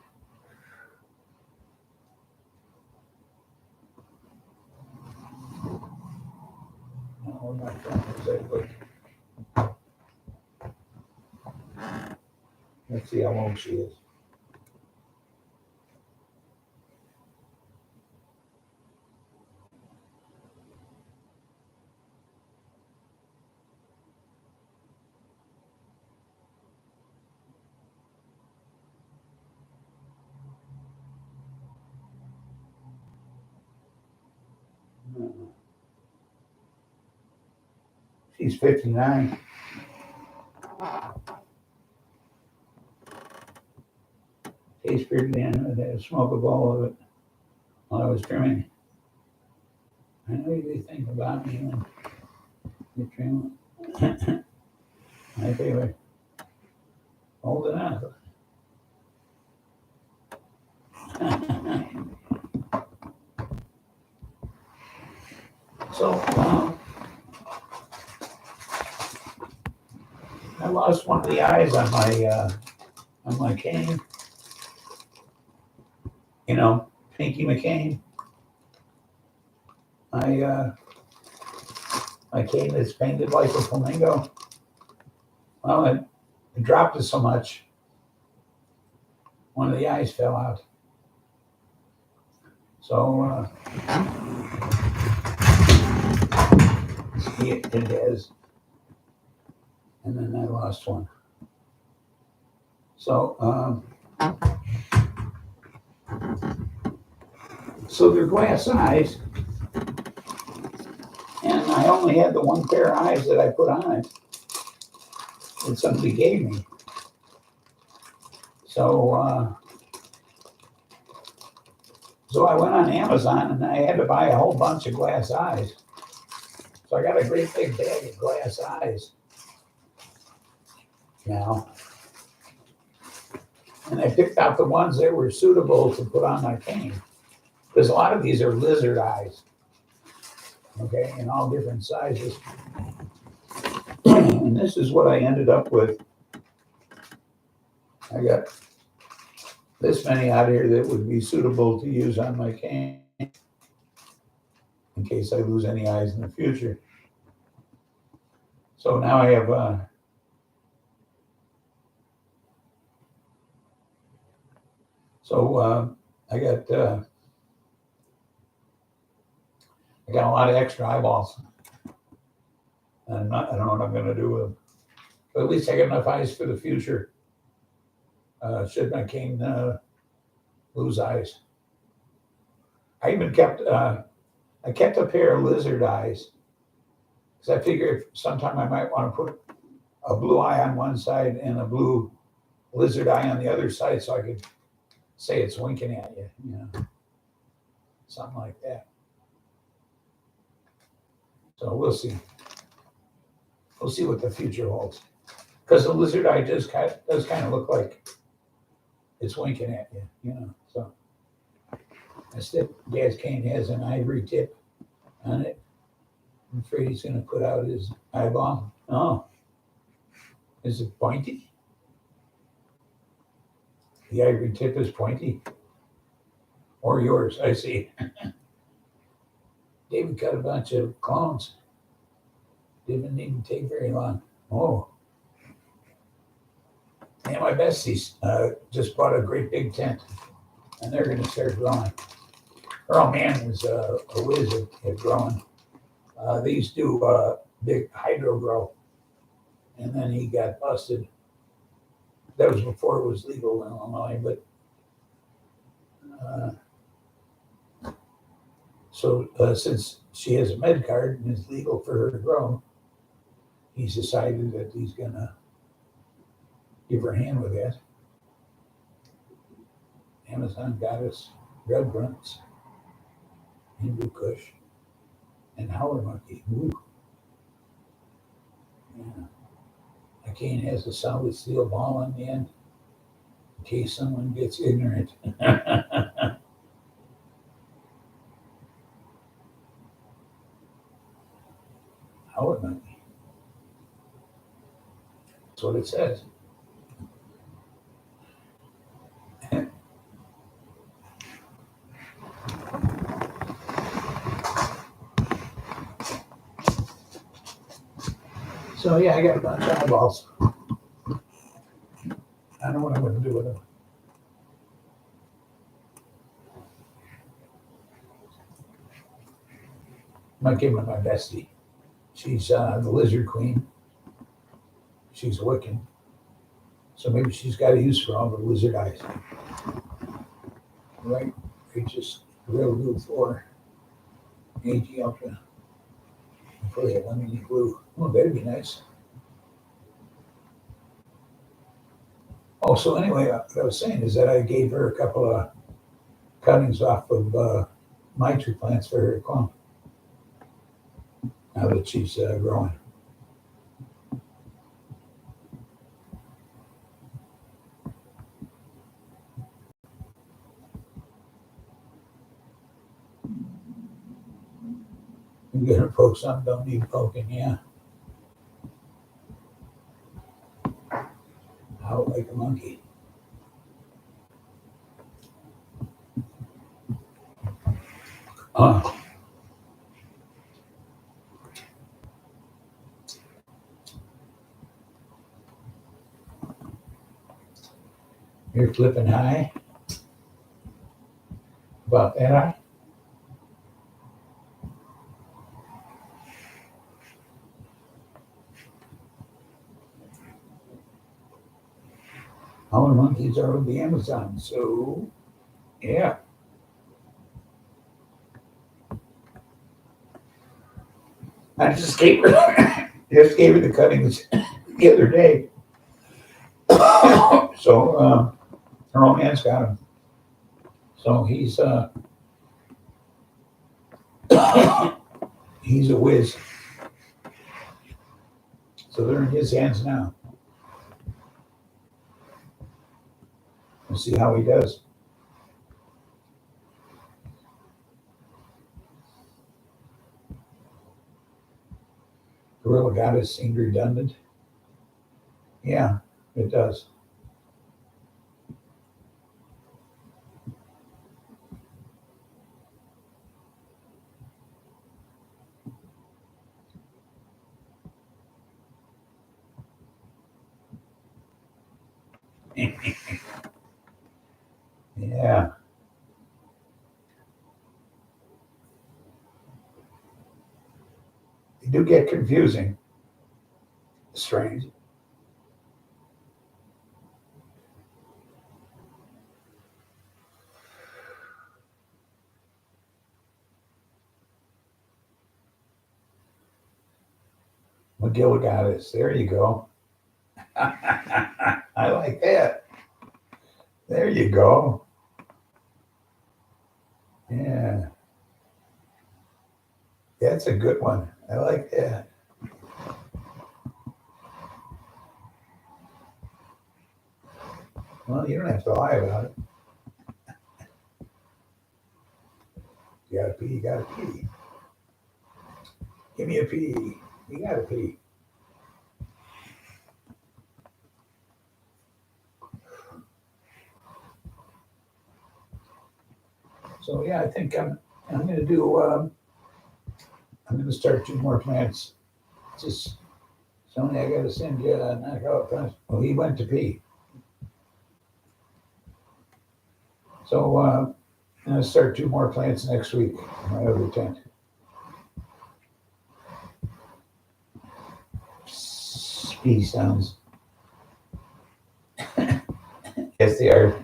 Oh, my phone is that quick. Let's see how old she is. She's 59. Tastes pretty, man. I had to smoke a bowl of it while I was trimming. I know you'd be thinking about me when you dream. My favorite. Holding on. So, I lost one of the eyes on my cane. You know, Pinky McCain. My cane is painted like a flamingo. Well, it dropped it so much, one of the eyes fell out. So, it has. And then I lost one. So, so they're glass eyes. And I only had the one pair of eyes that I put on it that somebody gave me. So, so I went on Amazon and I had to buy a whole bunch of glass eyes. So I got a great big bag of glass eyes now. And I picked out the ones that were suitable to put on my cane. Because a lot of these are lizard eyes. Okay, in all different sizes. And this is what I ended up with. I got this many out here that would be suitable to use on my cane in case I lose any eyes in the future. So now I have I got a lot of extra eyeballs. And I don't know what I'm going to do with them. But at least I got enough eyes for the future. Should my cane lose eyes. I even kept a pair of lizard eyes because I figured sometime I might want to put a blue eye on one side and a blue lizard eye on the other side so I could say it's winking at you, you know, something like that. So we'll see. We'll see what the future holds. Because the lizard eye does kind of look like it's winking at you, you know. So Dad's cane has an ivory tip on it. I'm afraid he's going to put out his eyeball. Oh, is it pointy? The ivory tip is pointy. Or yours, I see. David got a bunch of clones. Didn't even take very long. Oh. And my besties just bought a great big tent, and they're going to start growing. Earl Mann is a whiz at growing. They used to do big hydro grow, and then he got busted. That was before it was legal in Illinois, but so since she has a med card and it's legal for her to grow, he's decided that he's going to give her a hand with that. Amazon got us red grunts, Hindu Kush, and howler monkey. Ooh. Yeah. My cane has a solid steel ball on the end in case someone gets ignorant. Howler monkey. That's what it says. So yeah, I got a bunch of eyeballs. I don't know what I'm going to do with them. I might give them to my bestie. She's the lizard queen. She's a Wiccan. So maybe she's got a use for all the lizard eyes. Right? Reaches real blue for AG Ultra. Hopefully a lemony blue. Oh, that'd be nice. Oh, so anyway, what I was saying is that I gave her a couple of cuttings off of my two plants for her to clone. now that she's growing. You get her poke some, don't need poking, yeah. Out like a monkey. You're flipping high? About that high? All the monkeys are on the Amazon, so yeah. I just gave her the cuttings the other day. So her old man's got them. So he's he's a whiz. So they're in his hands now. We'll see how he does. Gorilla Goddess seemed redundant. Yeah, it does. Yeah. They do get confusing. Strange. McGilligoddess. There you go. I like that. There you go. Yeah. That's a good one. I like that. Well, you don't have to lie about it. You gotta pee, you gotta pee. Give me a pee. You gotta pee. So yeah, I think I'm gonna do I'm gonna start 2 more plants. Just Sony, I gotta send you a knockout plants. Well, he went to pee. So I'm gonna start 2 more plants next week. My other tent. Pee sounds. Yes, they are.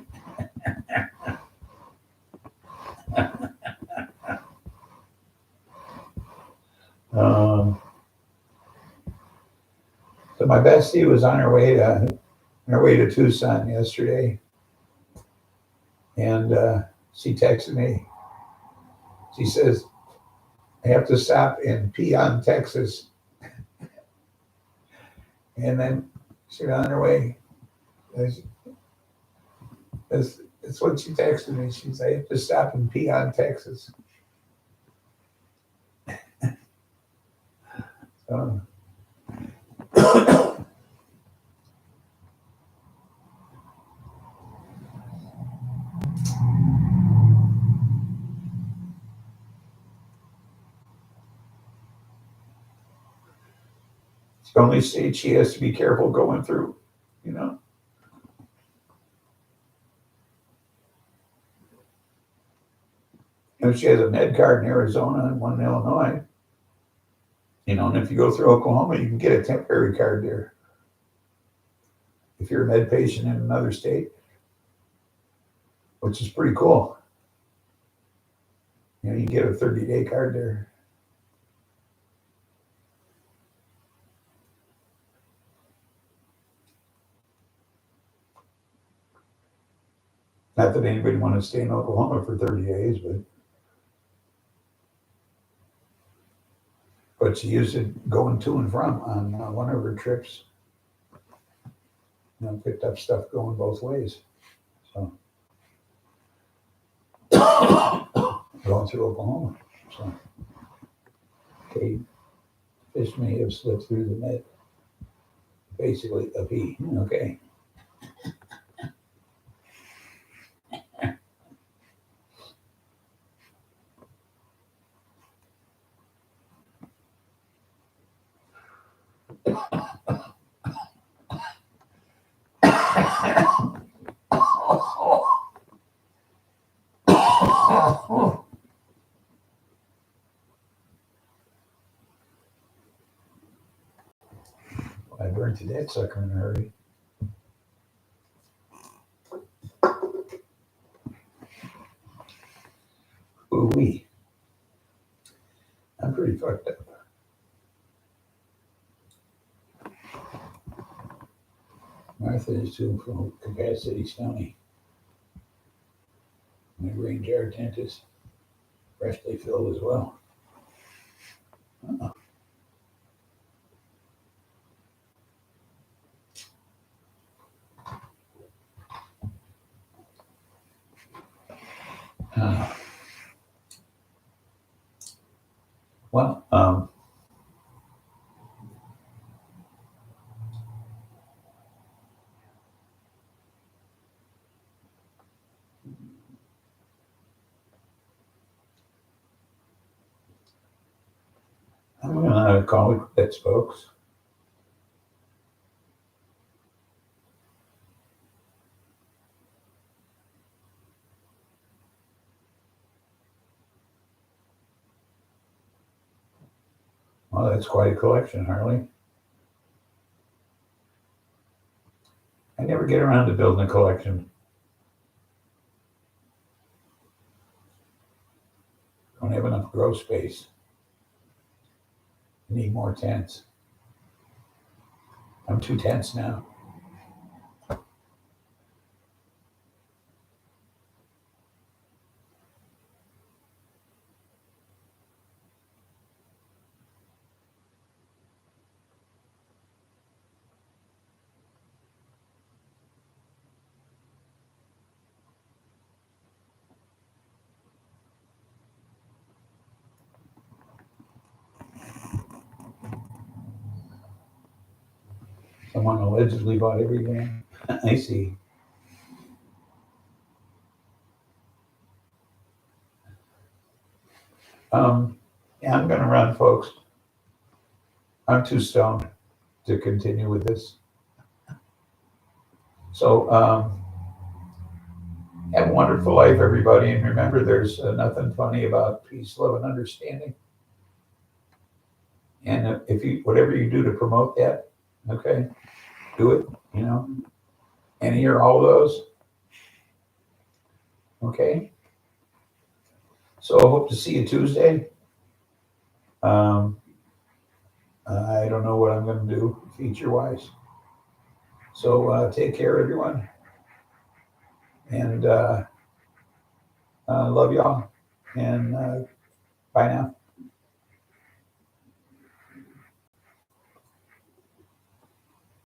So my bestie was on her way to Tucson yesterday, and she texted me. She says, "I have to stop in Peon, Texas," and then she's on her way. That's what she texted me. She said, "I have to stop in Peon, Texas." So, it's the only state she has to be careful going through, you know. She has a med card in Arizona and one in Illinois. And if you go through Oklahoma, you can get a temporary card there. If you're a med patient in another state, which is pretty cool. You get a 30-day card there. Not that anybody want to stay in Oklahoma for 30 days, but but she used it going to and from on one of her trips. Picked up stuff going both ways. So going through Oklahoma. So okay, fish may have slipped through the net. Basically a P. Okay. I burned to that sucker in a hurry. Ooh-wee. I'm pretty fucked up. Martha is too full capacity stony. My rain jar tent is freshly filled as well. Well, I'm going to call it quits, folks. Well, that's quite a collection, Harley. I never get around to building a collection. Don't have enough grow space. Need more tents. I'm 2 tents now. Someone allegedly bought everything. I see. Yeah, I'm going to run, folks. I'm too stoned to continue with this. So, have a wonderful life, everybody. And remember, there's nothing funny about peace, love, and understanding. And if you, whatever you do to promote that, okay, do it, any or all of those. Okay. So I hope to see you Tuesday. I don't know what I'm going to do feature wise. So take care, everyone. And love y'all. And bye now.